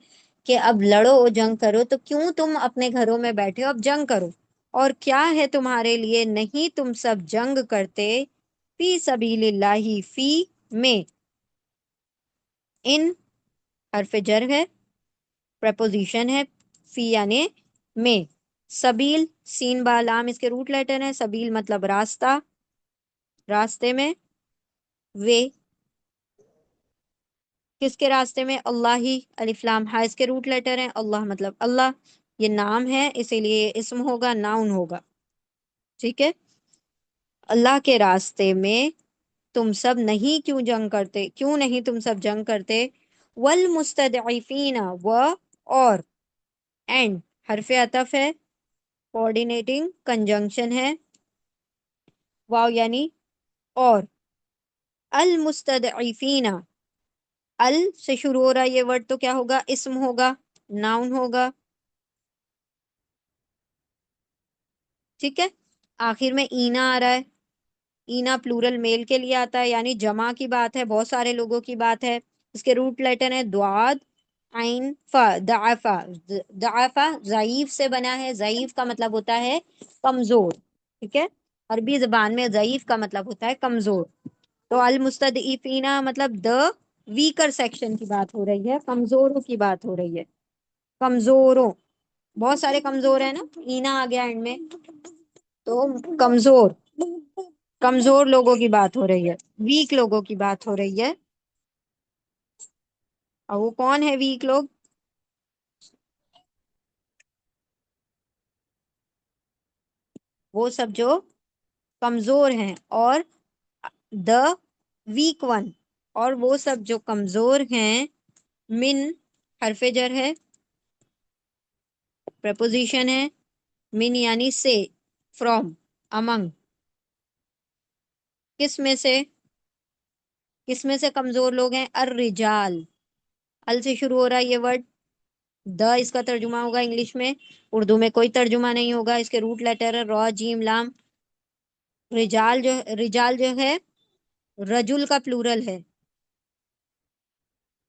کہ اب لڑو، جنگ کرو، تو کیوں تم اپنے گھروں میں بیٹھے ہو؟ اب جنگ کرو. اور کیا ہے تمہارے لیے نہیں تم سب جنگ کرتے، فی سبیل اللہ، فی میں، ان حرف جر ہے، پریپوزیشن ہے، فی یعنی میں، سبیل سین با لام اس کے روٹ لیٹر ہیں، سبیل مطلب راستہ، راستے میں، وے کس کے راستے میں؟ اللہ ہی، الف لام ہا اس کے روٹ لیٹر ہیں، اللہ مطلب اللہ، یہ نام ہے اسی لیے اسم ہوگا، ناؤن ہوگا. ٹھیک ہے، اللہ کے راستے میں تم سب نہیں کیوں جنگ کرتے، کیوں نہیں تم سب جنگ کرتے؟ والمستضعفین، و اور اینڈ حرف عطف ہے، کوآرڈینیٹنگ کنجنکشن ہے، واو یعنی اور. المستضعفین، ال سے شروع ہو رہا ہے یہ ورڈ، تو کیا ہوگا؟ اسم ہوگا. नाउन होगा। ठीक है, आखिर में ईना आ रहा है, ईना प्लूरल मेल के लिए आता है, यानी जमा की बात है, बहुत सारे लोगों की बात है। इसके रूट लेटर है द्वाद आइन फा, दाफा। दाफा ज़ईफ से बना है, ज़ईफ का मतलब होता है कमजोर। ठीक है, अरबी जबान में ज़ईफ का मतलब होता है कमजोर। तो अल मुस्तदईफीना मतलब द वीकर सेक्शन की बात हो रही है, कमजोरों की बात हो रही है। कमजोरों, बहुत सारे कमजोर है ना, ईना आ गया एंड में, तो कमजोर, कमजोर लोगों की बात हो रही है, वीक लोगों की बात हो रही है। और वो कौन है वीक लोग? वो सब जो कमजोर हैं, और द वीक वन, और वो सब जो कमजोर हैं। मिन हरफे जर है, प्रपोजिशन है। मिन यानी से, फ्रॉम, अमंग, किस में से, किस में से कमजोर लोग हैं? अर रिजाल, अल से शुरू हो रहा है ये वर्ड। द इसका तर्जुमा होगा इंग्लिश में, उर्दू में कोई तर्जुमा नहीं होगा। इसके रूट लेटर है रॉ जीम लाम। रिजाल जो है रजुल का प्लूरल है।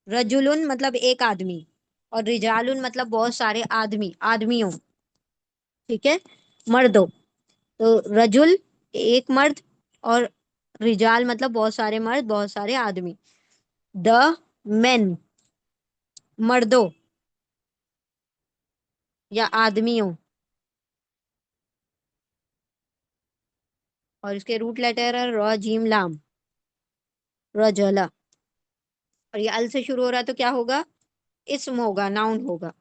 रजुलुन मतलब एक आदमी, और रिजालुन मतलब बहुत सारे आदमी, आदमियों। ठीक है, मर्दों। तो रजुल एक मर्द, और रिजाल मतलब बहुत सारे मर्द, बहुत सारे आदमी। द मेन मर्दों या आदमियों। और इसके रूट लेटर है रॉ जीम लाम, रजला। और ये अल से शुरू हो रहा है तो क्या होगा? इस्म होगा, नाउन होगा।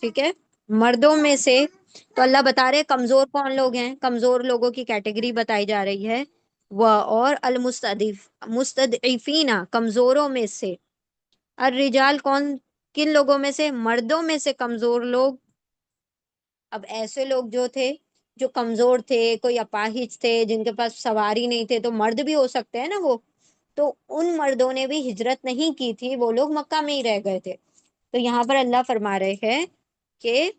ठीक है, मर्दों में से, तो अल्लाह बता रहे कमजोर कौन लोग हैं, कमजोर लोगों की कैटेगरी बताई जा रही है। वह और अल मुस्तदिफ मुस्तदइफीना कमजोरों में से। और रिजाल कौन, किन लोगों में से? मर्दों में से कमजोर लोग। अब ऐसे लोग जो थे, जो कमजोर थे, कोई अपाहिज थे, जिनके पास सवारी नहीं थे, तो मर्द भी हो सकते हैं ना वो। तो उन मर्दों ने भी हिजरत नहीं की थी, वो लोग मक्का में ही रह गए थे। तो यहाँ पर अल्लाह फरमा रहे हैं कि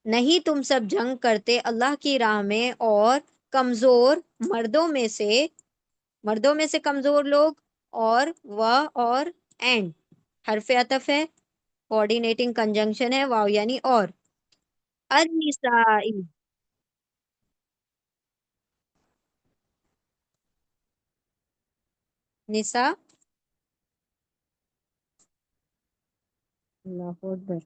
नहीं तुम सब जंग करते अल्लाह की राह में, और कमजोर मर्दों में से, मर्दों में से कमजोर लोग, और वह और एंड हरफ अतफ है, कोऑर्डिनेटिंग कंजंक्शन है, वाव यानी और। अन्निसाई, निसा, अल्लाह अकबर।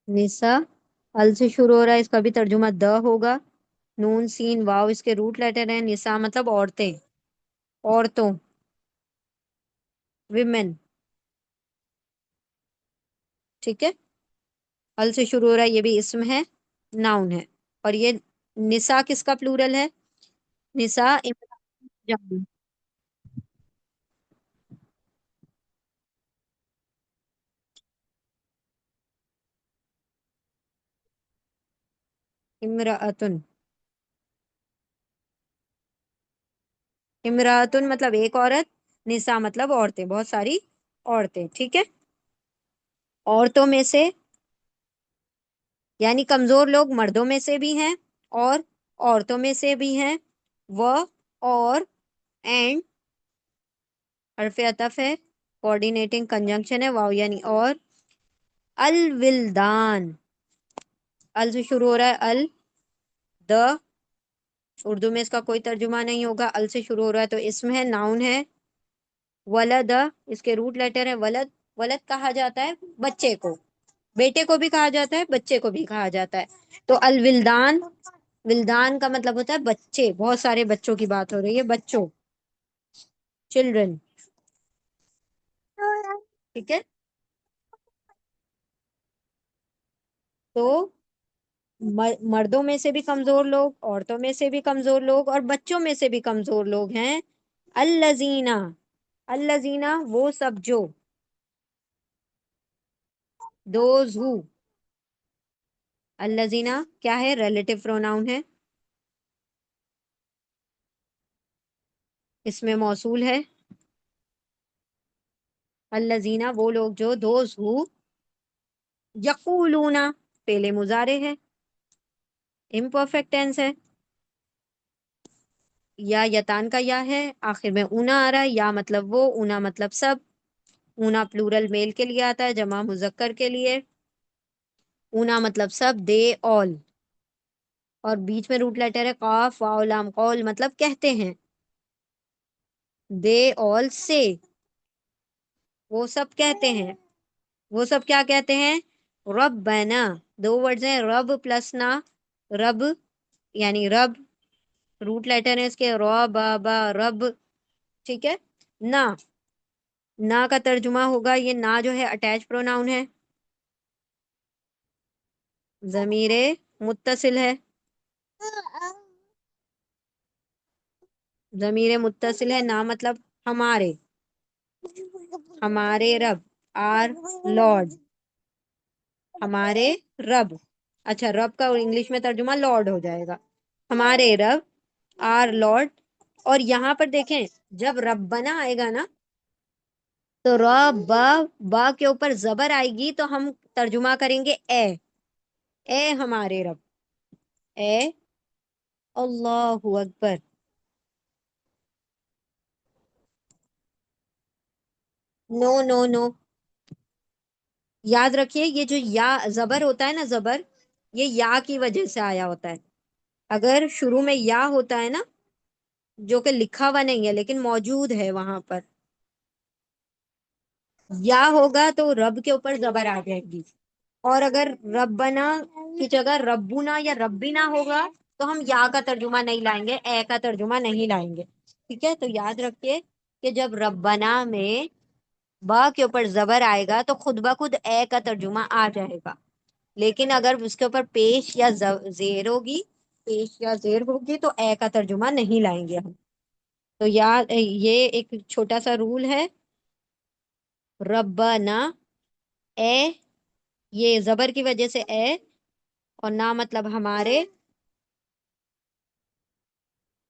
निसा अल से शुरू हो रहा है, इसका भी तर्जुमा द होगा। नून सीन वाव इसके रूट लेटर है। निसा मतलब औरतें, औरतों, विमेन। ठीक है, अल से शुरू हो रहा है, ये भी इसम है, नाउन है। और ये निसा किसका प्लूरल है? निसा जान, इमराअतुन। इमराअतुन मतलब एक औरत, निसा मतलब औरतें, बहुत सारी औरतें। ठीक है, औरतों में से, यानी कमजोर लोग मर्दों में से भी हैं, और औरतों में से भी हैं। वह और एंड हरफ अतफ है, कोऑर्डिनेटिंग कंजंक्शन है, वाव यानी और। अल विल्दान, अल से शुरू हो रहा है, अल द, उर्दू में इसका कोई तर्जुमा नहीं होगा। अल से शुरू हो रहा है तो इसम है, नाउन है। वलद इसके रूट लेटर है वलद। वलद कहा जाता है बच्चे को, बेटे को भी कहा जाता है, बच्चे को भी कहा जाता है। तो अल विल्दान, विल्दान का मतलब होता है बच्चे, बहुत सारे बच्चों की बात हो रही है, बच्चों, चिल्ड्रन। ठीक है, तो मर्दों में से भी कमजोर लोग, औरतों में से भी कमजोर लोग, और बच्चों में से भी कमजोर लोग हैं। अल्लजीना, अल्लजीना वो सब जो, दोज हु, अल्लजीना क्या है, रिलेटिव प्रोनाउन है, इसमें मौसूल है। अल्लजीना वो लोग जो, दोज हु यकूलूना पेले मुजारे है, इम्परफेक्ट टेंस है। या यतान का या है, आखिर में ऊना आ रहा है, या मतलब वो, ऊना मतलब सब। ऊना प्लूरल मेल के लिए आता है, जमा मुजक्कर के लिए। ऊना मतलब सब, दे ऑल, और बीच में रूट लेटर है काफ वाव लाम, कौल मतलब कहते हैं। दे ऑल से, वो सब कहते हैं। वो सब क्या कहते हैं, रब्बना, दो वर्ड्स हैं, रब प्लस ना, रब यानी रब, रूट लेटर है इसके रॉ बाबा रब, ठीक है। ना, ना का तर्जुमा होगा, ये ना जो है अटैच प्रोनाउन है, जमीरे मुत्तसिल है, जमीरे मुत्तसिल है, ना मतलब हमारे, हमारे रब, आर लॉर्ड, हमारे रब। अच्छा, रब का इंग्लिश में तर्जुमा लॉर्ड हो जाएगा, हमारे रब, आर लॉर्ड। और यहाँ पर देखें, जब रब्बना आएगा ना, तो रब बा, बा के ऊपर जबर आएगी, तो हम तर्जुमा करेंगे ए हमारे रब, ए अल्लाहु अकबर। नो नो नो, याद रखिए ये जो या जबर होता है ना, जबर, ये या की वजह से आया होता है। अगर शुरू में या होता है ना, जो कि लिखा हुआ नहीं है लेकिन मौजूद है वहां पर, या होगा तो रब के ऊपर जबर आ जाएगी। और अगर रब्बना की जगह रब्बुना या रब्बिना होगा, तो हम या का तर्जुमा नहीं लाएंगे, ए का तर्जुमा नहीं लाएंगे, ठीक है। तो याद रखिए कि जब रब्बना में बा के ऊपर जबर आएगा तो खुद ब खुद ए का तर्जुमा आ जाएगा। लेकिन अगर उसके ऊपर पेश या जेर होगी, पेश या जेर होगी, तो ए का तर्जुमा नहीं लाएंगे हम। तो याद, ये एक छोटा सा रूल है, रब्बना, ए, ये जबर की वजह से ए, और ना मतलब हमारे,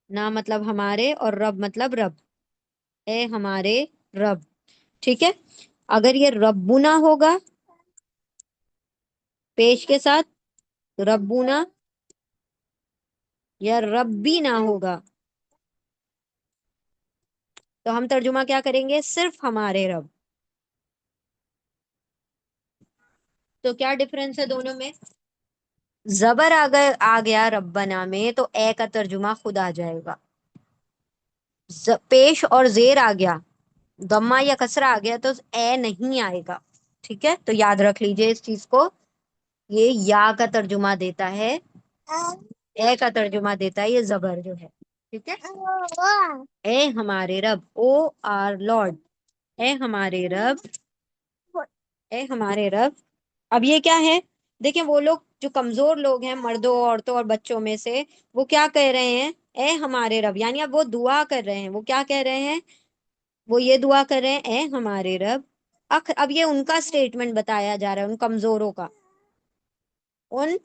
ना मतलब हमारे, और रब मतलब रब, ए हमारे रब, ठीक है। अगर ये रब्बुना होगा पेश के साथ, रब्बुना, या रब्बी ना होगा, तो हम तर्जुमा क्या करेंगे, सिर्फ हमारे रब। तो क्या डिफरेंस है दोनों में, जबर अगर आ गया रब्बना में तो ए का तर्जुमा खुद आ जाएगा, पेश और जेर आ गया, गम्मा या कसरा आ गया, तो ए नहीं आएगा, ठीक है। तो याद रख लीजिए इस चीज को, ये या का तर्जुमा देता है, ए का तर्जुमा देता है ये जबर जो है, ठीक है। ए हमारे रब, ओ आर लॉर्ड, ए हमारे रब, ए हमारे रब। अब ये क्या है, देखिए वो लोग जो कमजोर लोग हैं, मर्दों औरतों और बच्चों में से, वो क्या कह रहे हैं, ए हमारे रब, यानी अब वो दुआ कर रहे हैं, वो क्या कह रहे हैं, वो ये दुआ कर रहे हैं, ए हमारे रब। अब ये उनका स्टेटमेंट बताया जा रहा है, उन कमजोरों का, उन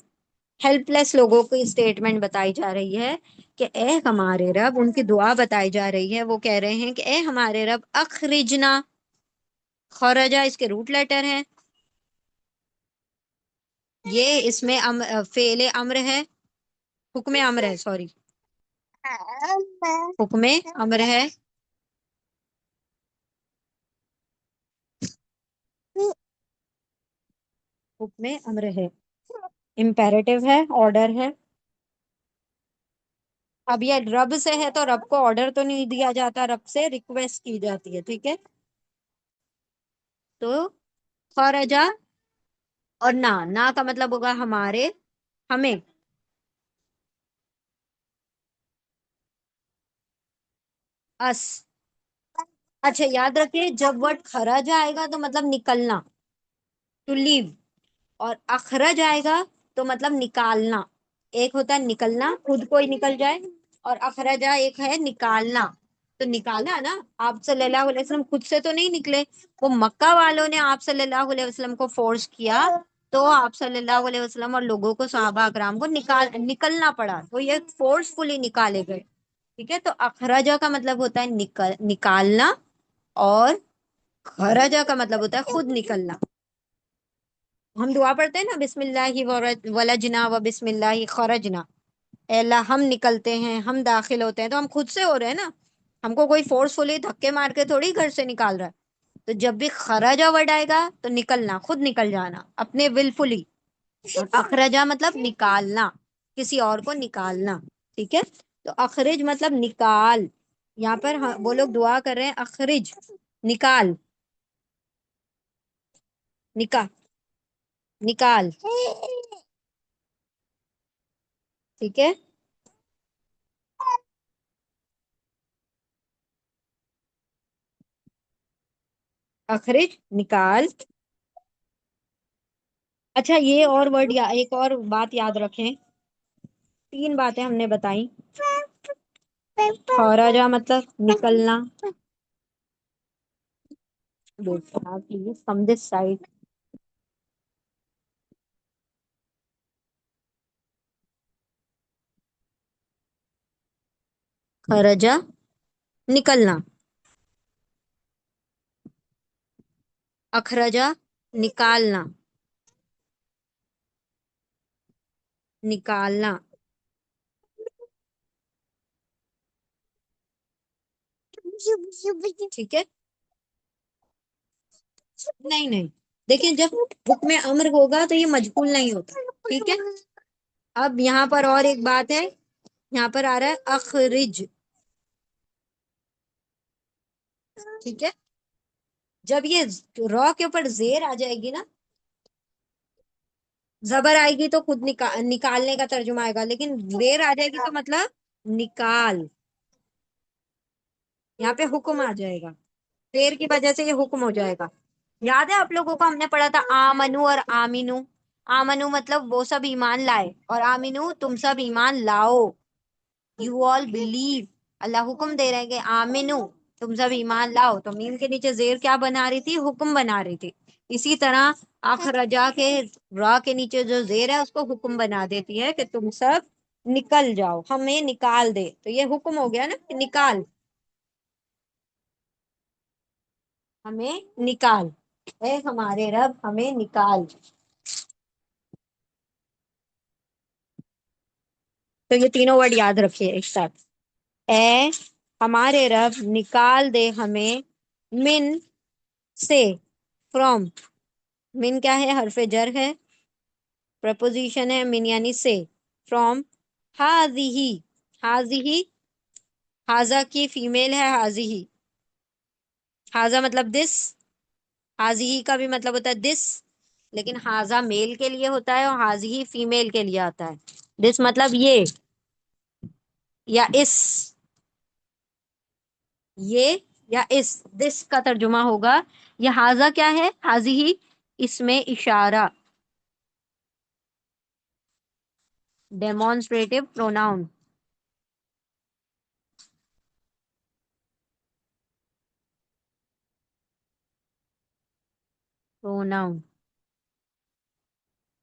हेल्पलेस लोगों की स्टेटमेंट बताई जा रही है कि ए हमारे रब, उनकी दुआ बताई जा रही है। वो कह रहे हैं कि ए हमारे रब अखरिजना, खरजा इसके रूट लेटर हैं, ये इसमें फेले अम्र है, हुक्मे अम्र है, सॉरी, हुक्मे अम्र है, हुक्मे अम्र है, इम्पेरेटिव है, ऑर्डर है। अब ये रब से है तो रब को ऑर्डर तो नहीं दिया जाता, रब से रिक्वेस्ट की जाती है, ठीक है। तो खरजा, और ना का मतलब होगा हमारे, हमें, अस। अच्छा याद रखिए, जब वर्ड खरज आएगा तो मतलब निकलना, टू लीव, और अखरज आएगा तो मतलब निकालना। एक होता है निकलना, खुद कोई निकल जाए, और अखरजा एक है निकालना। तो निकाला ना। आप सल्लल्लाहु अलैहि वसल्लम खुद से तो नहीं निकले, वो मक्का वालों ने आप सल्लल्लाहु अलैहि वसल्लम को फोर्स किया, तो आप सल्लल्लाहु अलैहि वसल्लम और लोगों को, सहाबा अकराम को निकलना पड़ा, तो ये फोर्सफुली निकाले गए। ठीक है, तो अखरजा का मतलब होता है निकालना, और खरजा का मतलब होता है खुद निकलना। हम दुआ पढ़ते हैं ना, बिस्मिल्लाहि वलजना व बिस्मिल्लाहि खरजना। ए अल्लाह, हम निकलते हैं, हम दाखिल होते हैं, तो हम खुद से हो रहे हैं ना, हमको कोई फोर्सफुली धक्के मार के थोड़ी घर से निकाल रहा है। तो जब भी खराजा वर्ड आएगा तो निकलना, खुद निकल जाना अपने विलफुली। और अखरजा मतलब निकालना, किसी और को निकालना। ठीक है, तो अखरिज मतलब निकाल। यहाँ पर वो लोग दुआ कर रहे हैं, अखरिज, निकाल, निकाल, निकाल। ठीक है, अखरिज निकाल। अच्छा, ये और वर्ड या एक और बात याद रखें, तीन बातें हमने बताई। खौराजा मतलब निकलना, प्लीज फ्रॉम दिस साइड। खरजा निकलना, अखरजा निकालना, निकालना। ठीक है, नहीं नहीं, देखिए जब हुक्म अम्र होगा तो ये मजबूल नहीं होता। ठीक है, अब यहाँ पर और एक बात है, यहाँ पर आ रहा है अखरिज। ठीक है, जब ये रॉ के ऊपर जेर आ जाएगी ना, जबर आएगी तो खुद निकालने का तर्जुमा आएगा, लेकिन जेर आ जाएगी तो मतलब निकाल, यहाँ पे हुक्म आ जाएगा, जेर की वजह से ये हुक्म हो जाएगा। याद है आप लोगों को, हमने पढ़ा था आमनु और आमिनु। आमनु मतलब वो सब ईमान लाए, और आमिनु तुम सब ईमान लाओ, यू ऑल बिलीव। अल्लाह हुक्म दे रहे हैं कि आमिनु, तुम सब ईमान लाओ, तो मीम के नीचे जेर क्या बना रही थी, हुक्म बना रही थी। इसी तरह अखरजा के रा के नीचे जो जेर है उसको हुक्म बना देती है कि तुम सब निकल जाओ, हमें निकाल दे, तो ये हुक्म हो गया ना कि निकाल, हमें निकाल, ए हमारे रब हमें निकाल। तो ये तीनों वर्ड याद रखिए एक साथ। ए हमारे रब, निकाल दे हमें, मिन से, फ्रॉम, मिन क्या है, हरफे जर है, प्रपोजिशन है, मिन यानी से, फ्रॉम, हाजिही, हाजिही, हाजा की फीमेल है हाजिही, हाजा मतलब दिस, हाजिही का भी मतलब होता है दिस, लेकिन हाजा मेल के लिए होता है और हाजिही फीमेल के लिए आता है। दिस मतलब ये या इस, ये या इस, दिस का तर्जुमा होगा। ये हाजा क्या है, हाजिही, इसमें इशारा, demonstrative pronoun, pronoun,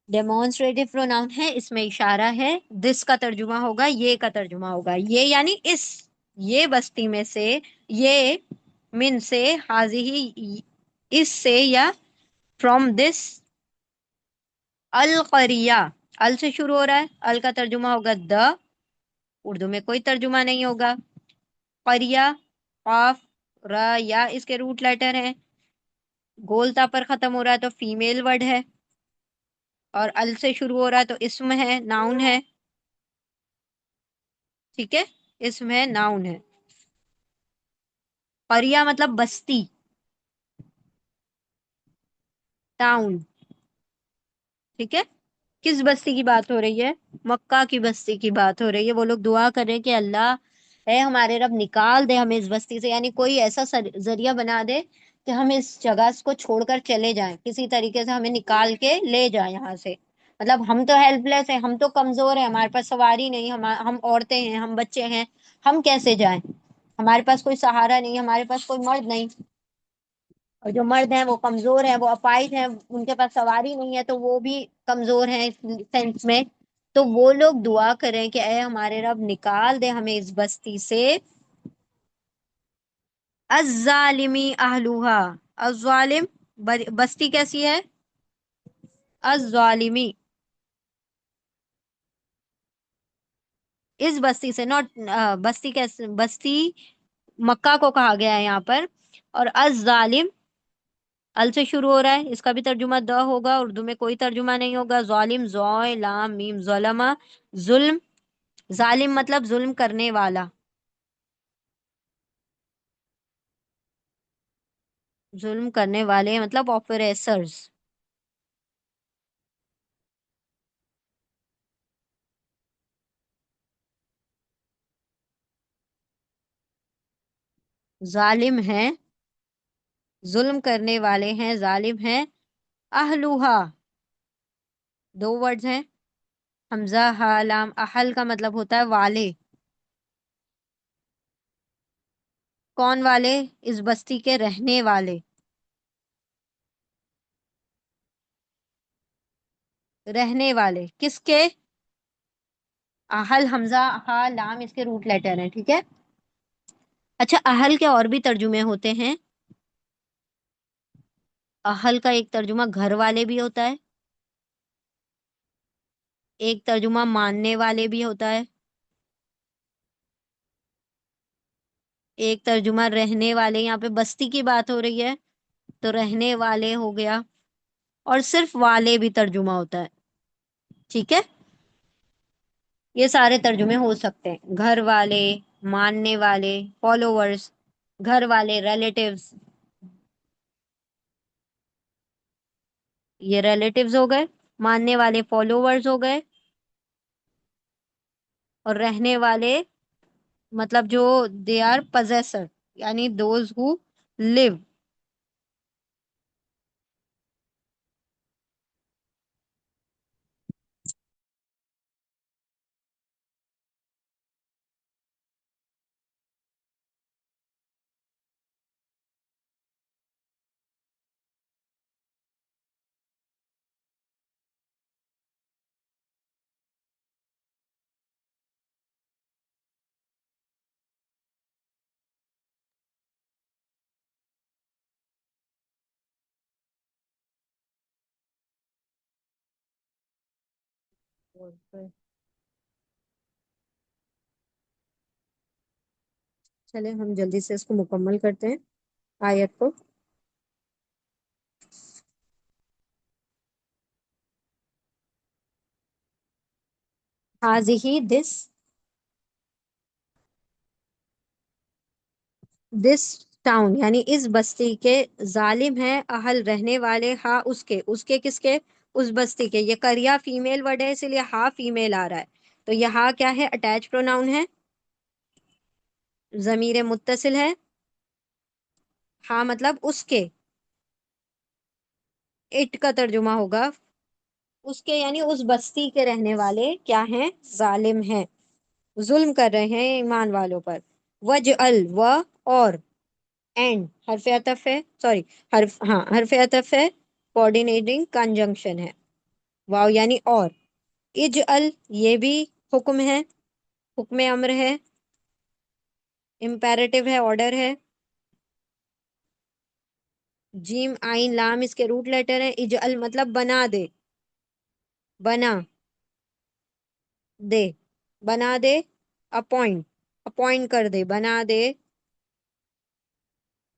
demonstrative pronoun है, इसमें इशारा है। दिस का तर्जुमा होगा, ये का तर्जुमा होगा, ये यानी इस, ये बस्ती में से, ये मिन से, हाजी ही इस से, या फ्रॉम दिस अल करिया, अल से शुरू हो रहा है, अल का तर्जुमा होगा द, उर्दू में कोई तर्जुमा नहीं होगा। करिया, काफ, र, या इसके रूट लेटर है, गोलता पर खत्म हो रहा है तो फीमेल वर्ड है, और अल से शुरू हो रहा है तो इसम है, नाउन है। ठीक है, इसम है, नाउन है। करिया मतलब बस्ती, टाउन। ठीक है, किस बस्ती की बात हो रही है, मक्का की बस्ती की बात हो रही है। वो लोग दुआ कर रहे हैं कि अल्लाह है हमारे रब, निकाल दे हमें इस बस्ती से, यानी कोई ऐसा जरिया बना दे कि हम इस जगह को छोड़कर चले जाएं, किसी तरीके से हमें निकाल के ले जाए यहाँ से। मतलब हम तो हेल्पलेस हैं, हम तो कमजोर हैं, हमारे पास सवारी नहीं, हम औरतें हैं, हम बच्चे हैं, हम कैसे जाएं। हमारे पास कोई सहारा नहीं, हमारे पास कोई मर्द नहीं, और जो मर्द हैं वो कमजोर हैं, वो अपाहिज हैं, उनके पास सवारी नहीं है, तो वो भी कमजोर हैं इस सेंस में। तो वो लोग दुआ करें कि ए हमारे रब निकाल दे हमें इस बस्ती से, अज़्ज़ालिमी अहलुहा, अज़्ज़ालिम बस्ती कैसी है, अज़्ज़ालिमी, इस बस्ती से, नॉट बस्ती कैसे, बस्ती मक्का को कहा गया है यहाँ पर। और अज़्ज़ालिम अल से शुरू हो रहा है, इसका भी तर्जुमा द होगा, उर्दू में कोई तर्जुमा नहीं होगा। जालिम ज़ॉय लाम मीम ज़लमा, जुल्म, जालिम मतलब जुल्म करने वाला, जुल्म करने वाले मतलब ऑपरेसर्स। जालिम है, जुल्म करने वाले हैं, जालिम हैं। अहलुहा, दो वर्ड्स हैं, हमजा हा लाम, अहल का मतलब होता है वाले। कौन वाले, इस बस्ती के रहने वाले, रहने वाले किसके, अहल हमजा हा लाम इसके रूट लेटर हैं, ठीक है। अच्छा, अहल के और भी तर्जुमे होते हैं। अहल का एक तर्जुमा घर वाले भी होता है, एक तर्जुमा मानने वाले भी होता है, एक तर्जुमा रहने वाले, यहाँ पे बस्ती की बात हो रही है तो रहने वाले हो गया, और सिर्फ वाले भी तर्जुमा होता है, ठीक है। ये सारे तर्जुमे हो सकते हैं, घर वाले, मानने वाले, फॉलोवर्स, घर वाले रिलेटिव्स, ये रिलेटिव्स हो गए, मानने वाले फॉलोवर्स हो गए, और रहने वाले मतलब जो दे आर पजेसर, यानी दोज हु लिव। चले हम जल्दी से इसको मुकम्मल करते हैं, आयत को। हाजिही दिस टाउन, यानी इस बस्ती के, जालिम है अहल रहने वाले, हा उसके, उसके किसके, उस बस्ती के। ये करिया फीमेल वर्ड है इसलिए हा फीमेल आ रहा है, तो ये हा क्या है, अटैच प्रोनाउन है, जमीर मुत्तसिल है। हा मतलब उसके, इट का तर्जुमा होगा उसके, यानी उस बस्ती के रहने वाले क्या हैं, जालिम हैं, जुल्म कर रहे हैं ईमान वालों पर। वज अल व, और, एंड हरफ अतफ है, सॉरी, हरफ, हाँ हरफ अतफ है, कोऑर्डिनेटिंग कंजंक्शन है, वाव यानी और। इज अल, ये भी हुक्म है, हुक्म अम्र है, इम्पेरेटिव है, ऑर्डर है। जीम आइन लाम इसके रूट लेटर है। इज अल मतलब बना दे, बना दे, बना दे, अपॉइंट, अपॉइंट कर दे, बना दे,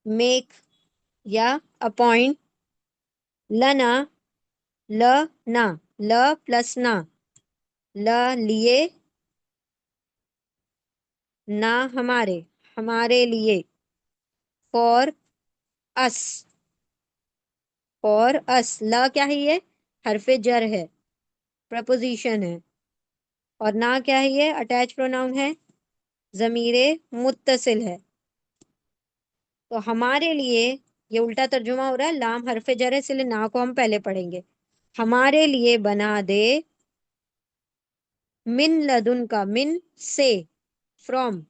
मेक या अपॉइंट, लना, ल, ना, ल प्लस ना, ल लिए, ना हमारे, हमारे लिए, फॉर अस, फॉर अस, ल क्या है ये, हरफे जर है, प्रपोजिशन है, और ना क्या है ये, अटैच प्रोनाउन है, जमीरे मुत्तसिल है। तो हमारे लिए, ये उल्टा तर्जुमा हो रहा है, लाम हरफे जर है इसलिए ना को हम पहले पढ़ेंगे। हमारे लिए बना दे, मिन लदुन का, मिन से, फ्रॉम,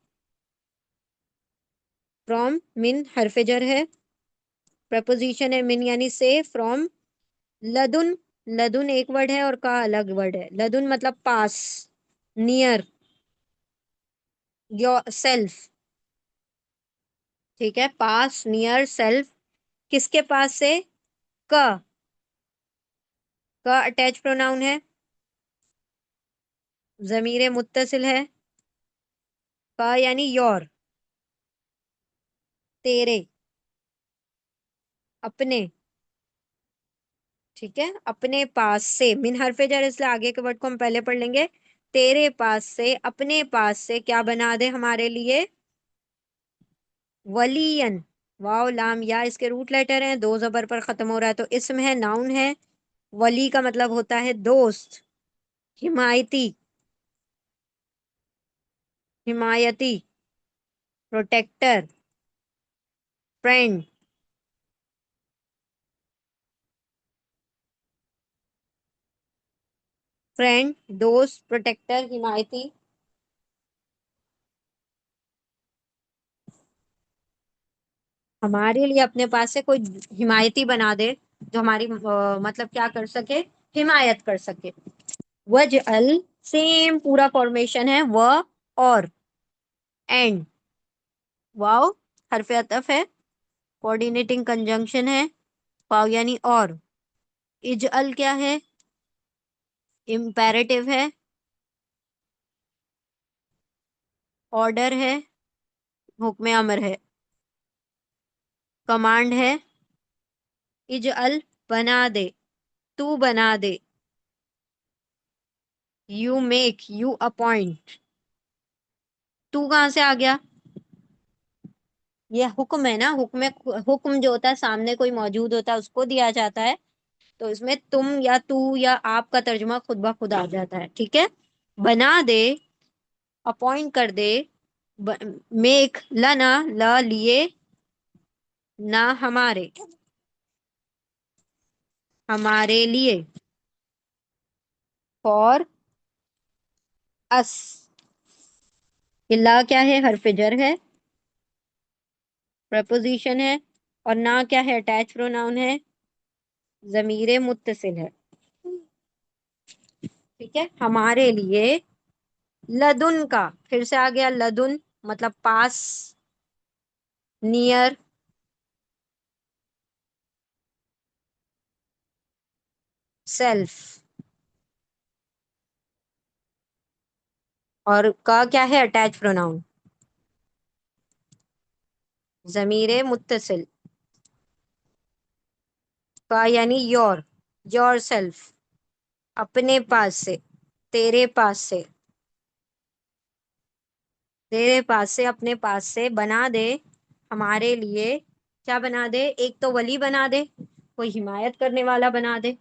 फ्रॉम, मिन हरफ जर है, प्रपोजिशन है मिन यानी से, फ्रॉम, लदुन, लदुन एक वर्ड है और का अलग वर्ड है। लदुन मतलब पास, नियर, योर सेल्फ, ठीक है, पास नियर सेल्फ, किसके पास से, का अटैच प्रोनाउन है, जमीर मुत्तसिल है, का यानी योर, तेरे, अपने, ठीक है, अपने पास से, मिन हरफे जर, इसलिए आगे के वर्ड को हम पहले पढ़ लेंगे। तेरे पास से, अपने पास से क्या बना दे हमारे लिए, वलियन, वाव लाम या इसके रूट लेटर हैं, दो जबर पर खत्म हो रहा है तो इसम है, नाउन है। वली का मतलब होता है दोस्त, हिमायती, हिमायती, प्रोटेक्टर, फ्रेंड, फ्रेंड, दोस्त, प्रोटेक्टर, हिमायती। हमारे लिए अपने पास से कोई हिमायती बना दे, जो हमारी मतलब क्या कर सके, हिमायत कर सके। वज अल, सेम पूरा फॉर्मेशन है, व और एंड, वाओ हरफ अतफ है, कोऑर्डिनेटिंग कंजंक्शन है, वाओ यानी और, इज अल क्या है, इम्पेरेटिव है, ऑर्डर है, हुक्म अमर है, कमांड है, इज अल बना दे, तू बना दे, यू मेक, यू अपॉइंट, तू कहाँ से आ गया, ये हुक्म है ना, हुक्म, हुक्म जो होता है सामने कोई मौजूद होता है उसको दिया जाता है, तो इसमें तुम या तू या आप का तर्जुमा खुद ब खुद आ जाता है, ठीक है। बना दे, अपॉइंट कर दे, मेक, लना, ला लिए, ना हमारे, हमारे लिए, फॉर अस, ये ला क्या है, हरफ जर है, प्रपोजिशन है, और ना क्या है, अटैच प्रोनाउन है, जमीर मुत्तसिल है, ठीक है, हमारे लिए, लदुन का, फिर से आ गया लदुन, मतलब पास, नियर, सेल्फ, और का क्या है, अटैच प्रोनाउन, जमीर मुत्तसिल, का यानी योर, योर सेल्फ, अपने पास से, तेरे पास से, तेरे पास से, अपने पास से बना दे हमारे लिए, क्या बना दे, एक तो वली बना दे, कोई हिमायत करने वाला बना दे,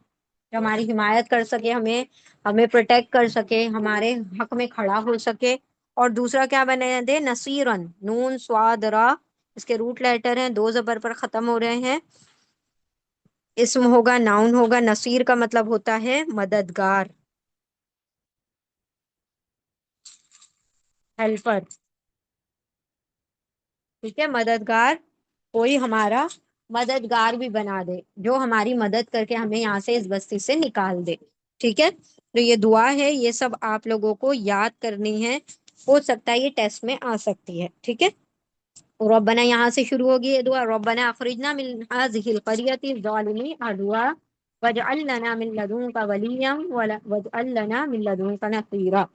जो हमारी हिमायत कर सके, हमें हमें प्रोटेक्ट कर सके, हमारे हक में खड़ा हो सके। और दूसरा क्या बना दे, नसीरन, नून स्वाद रा, इसके रूट लेटर हैं, दो जबर पर खत्म हो रहे हैं, इसम होगा, नाउन होगा, नसीर का मतलब होता है मददगार, हेल्पर, ठीक है, मददगार, कोई हमारा मददगार भी बना दे, जो हमारी मदद करके हमें यहाँ से, इस बस्ती से निकाल दे, ठीक है। तो ये दुआ है, ये सब आप लोगों को याद करनी है, हो सकता है ये टेस्ट में आ सकती है, ठीक है। और रब्बना यहाँ से शुरू होगी ये दुआ, रब्बना अखरिजना मिन हाज़िहिल क़रियति ज़ालिमी अहलुहा वजअल लना मिन लदुनका वलिय्यन वजअल लना मिन लदुनका नसीरा।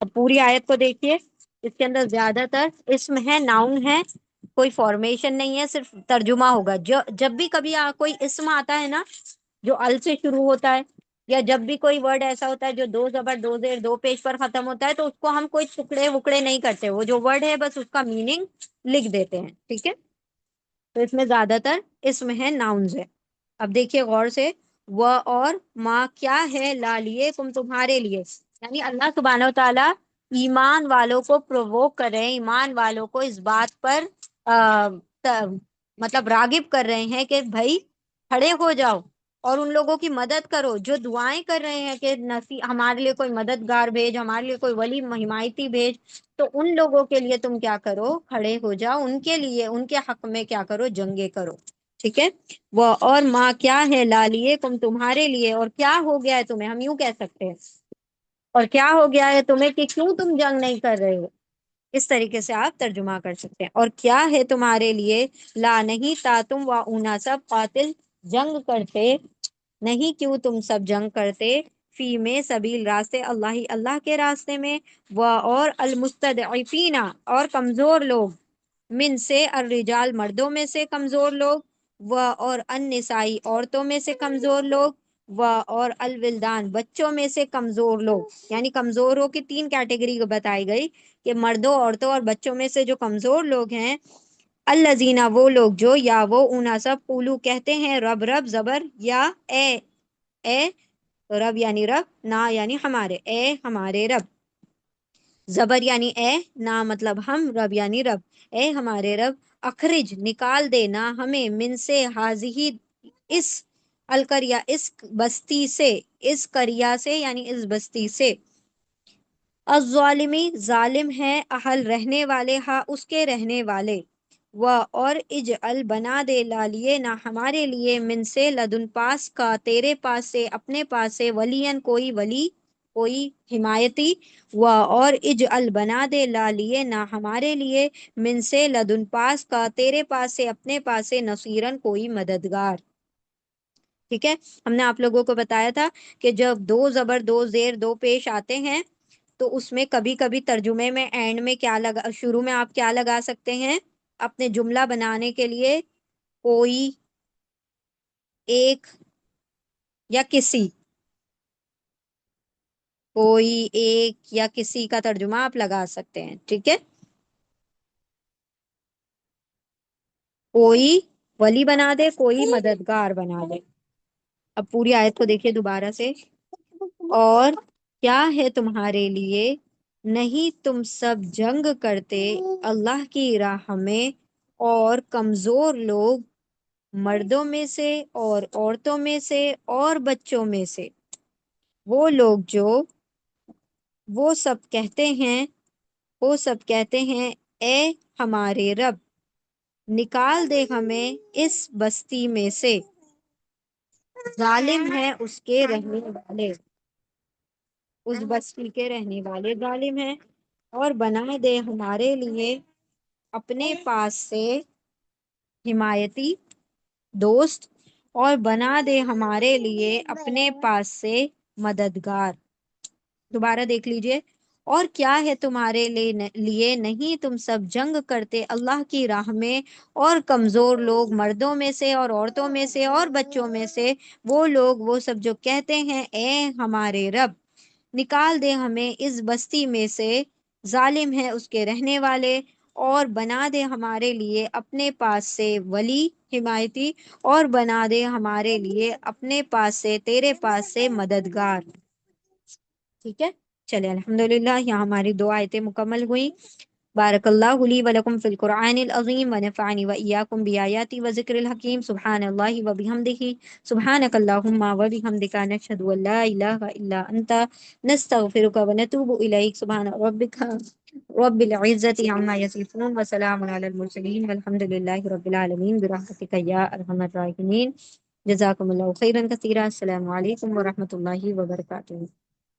अब पूरी आयत को देखिए, इसके अंदर ज्यादातर इसम है, नाउन है, कोई फॉर्मेशन नहीं है, सिर्फ तर्जुमा होगा। जो जब भी कभी कोई इसम आता है ना, जो अल से शुरू होता है, या जब भी कोई वर्ड ऐसा होता है जो दो जबर दो जेर दो पेश पर खत्म होता है, तो उसको हम कोई टुकड़े वुकड़े नहीं करते, वो जो वर्ड है बस उसका मीनिंग लिख देते हैं, ठीक है। तो इसमें ज्यादातर इसम है, नाउन्स है। अब देखिए गौर से, व और माँ क्या है, ला लिए, तुम, तुम्हारे लिए, यानी अल्लाह सुब्हानहू तआला ईमान वालों को प्रोवोक कर रहे हैं, ईमान वालों को इस बात पर मतलब रागिब कर रहे हैं कि भाई खड़े हो जाओ اور ان لوگوں کی مدد کرو جو دعائیں کر رہے ہیں کہ ہمارے لیے کوئی مددگار بھیج، ہمارے لیے کوئی ولی حمایتی بھیج، تو ان لوگوں کے لیے تم کیا کرو، کھڑے ہو جاؤ، ان کے لیے ان کے حق میں کیا کرو، جنگیں کرو. ٹھیک ہے. وہ اور ماں کیا ہے لالیے تم تمہارے لیے، اور کیا ہو گیا ہے تمہیں، ہم یوں کہہ سکتے ہیں، اور کیا ہو گیا ہے تمہیں کہ کیوں تم جنگ نہیں کر رہے ہو. اس طریقے سے آپ ترجمہ کر سکتے ہیں. اور کیا ہے تمہارے لیے، لا نہیں تا تم و اونا سب قاتل جنگ کرتے، نہیں کیوں تم سب جنگ کرتے، فی میں سبیل راستے اللہ، اللہ کے راستے میں، و اور المستضعفین اور کمزور لوگ، من سے الرجال مردوں میں سے کمزور لوگ، و اور النسائی عورتوں میں سے کمزور لوگ، و اور الولدان بچوں میں سے کمزور لوگ. یعنی کمزوروں کی تین کیٹیگری بتائی گئی کہ مردوں، عورتوں اور بچوں میں سے جو کمزور لوگ ہیں، الذین وہ لوگ جو، یا وہ اونا سب قولو کہتے ہیں، رب رب زبر یا اے رب یعنی رب، نہ یعنی ہمارے، اے ہمارے رب، زبر یعنی اے، نہ مطلب ہم، رب یعنی رب، اے ہمارے رب، اخرج نکال دینا ہمیں، من سے حاضی اس القریا اس بستی سے، اس قریا سے یعنی اس بستی سے، الظالمی ظالم ہے، اہل رہنے والے، ہاں اس کے رہنے والے، و اور اجعل بنا دے لالیے نہ ہمارے لیے، من سے لدن پاس کا تیرے پاس سے، اپنے پاس سے، ولین کوئی ولی کوئی حمایتی، و اور اجعل بنا دے لالیے نہ ہمارے لیے، من سے لدن پاس کا تیرے پاس سے، اپنے پاس سے، نصیرن کوئی مددگار. ٹھیک ہے. ہم نے آپ لوگوں کو بتایا تھا کہ جب دو زبر دو زیر دو پیش آتے ہیں تو اس میں کبھی کبھی ترجمے میں اینڈ میں کیا لگا، شروع میں آپ کیا لگا سکتے ہیں اپنے جملہ بنانے کے لیے، کوئی، ایک، یا کسی، کوئی، ایک یا کسی کا ترجمہ آپ لگا سکتے ہیں. ٹھیک ہے. کوئی ولی بنا دے، کوئی مددگار بنا دے. اب پوری آیت کو دیکھیے دوبارہ سے. اور کیا ہے تمہارے لیے، نہیں تم سب جنگ کرتے اللہ کی راہ میں، اور کمزور لوگ مردوں میں سے اور عورتوں میں سے اور بچوں میں سے، وہ لوگ جو، وہ سب کہتے ہیں، وہ سب کہتے ہیں، اے ہمارے رب نکال دے ہمیں اس بستی میں سے، ظالم ہے اس کے رہنے والے، اس بستی کے رہنے والے ظالم ہیں، اور بنا دے ہمارے لیے اپنے پاس سے حمایتی دوست، اور بنا دے ہمارے لیے اپنے پاس سے مددگار. دوبارہ دیکھ لیجئے. اور کیا ہے تمہارے لیے نہیں تم سب جنگ کرتے اللہ کی راہ میں، اور کمزور لوگ مردوں میں سے اور عورتوں میں سے اور بچوں میں سے، وہ لوگ وہ سب جو کہتے ہیں، اے ہمارے رب نکال دے ہمیں اس بستی میں سے، ظالم ہے اس کے رہنے والے، اور بنا دے ہمارے لیے اپنے پاس سے ولی حمایتی، اور بنا دے ہمارے لیے اپنے پاس سے، تیرے پاس سے مددگار. ٹھیک ہے. چلے الحمدللہ یہاں ہماری دو آیتیں مکمل ہوئی. بارک اللہ لی ولکم فی القرآن العظیم ونفعنی وإیاکم بآیاتی وذکر الحکیم. سبحان اللہ وبحمدہ، سبحانک اللہم وبحمدک، نشہد ان لا الہ الا انت، نستغفرک ونتوب الیک. سبحان ربک رب العزت عما یصفون وسلام علی المرسلین والحمد للہ رب العالمین برحمتک یا ارحم الراحمین. جزاکم اللہ خیرا کثیرا. السلام علیکم ورحمۃ اللہ وبرکاتہ.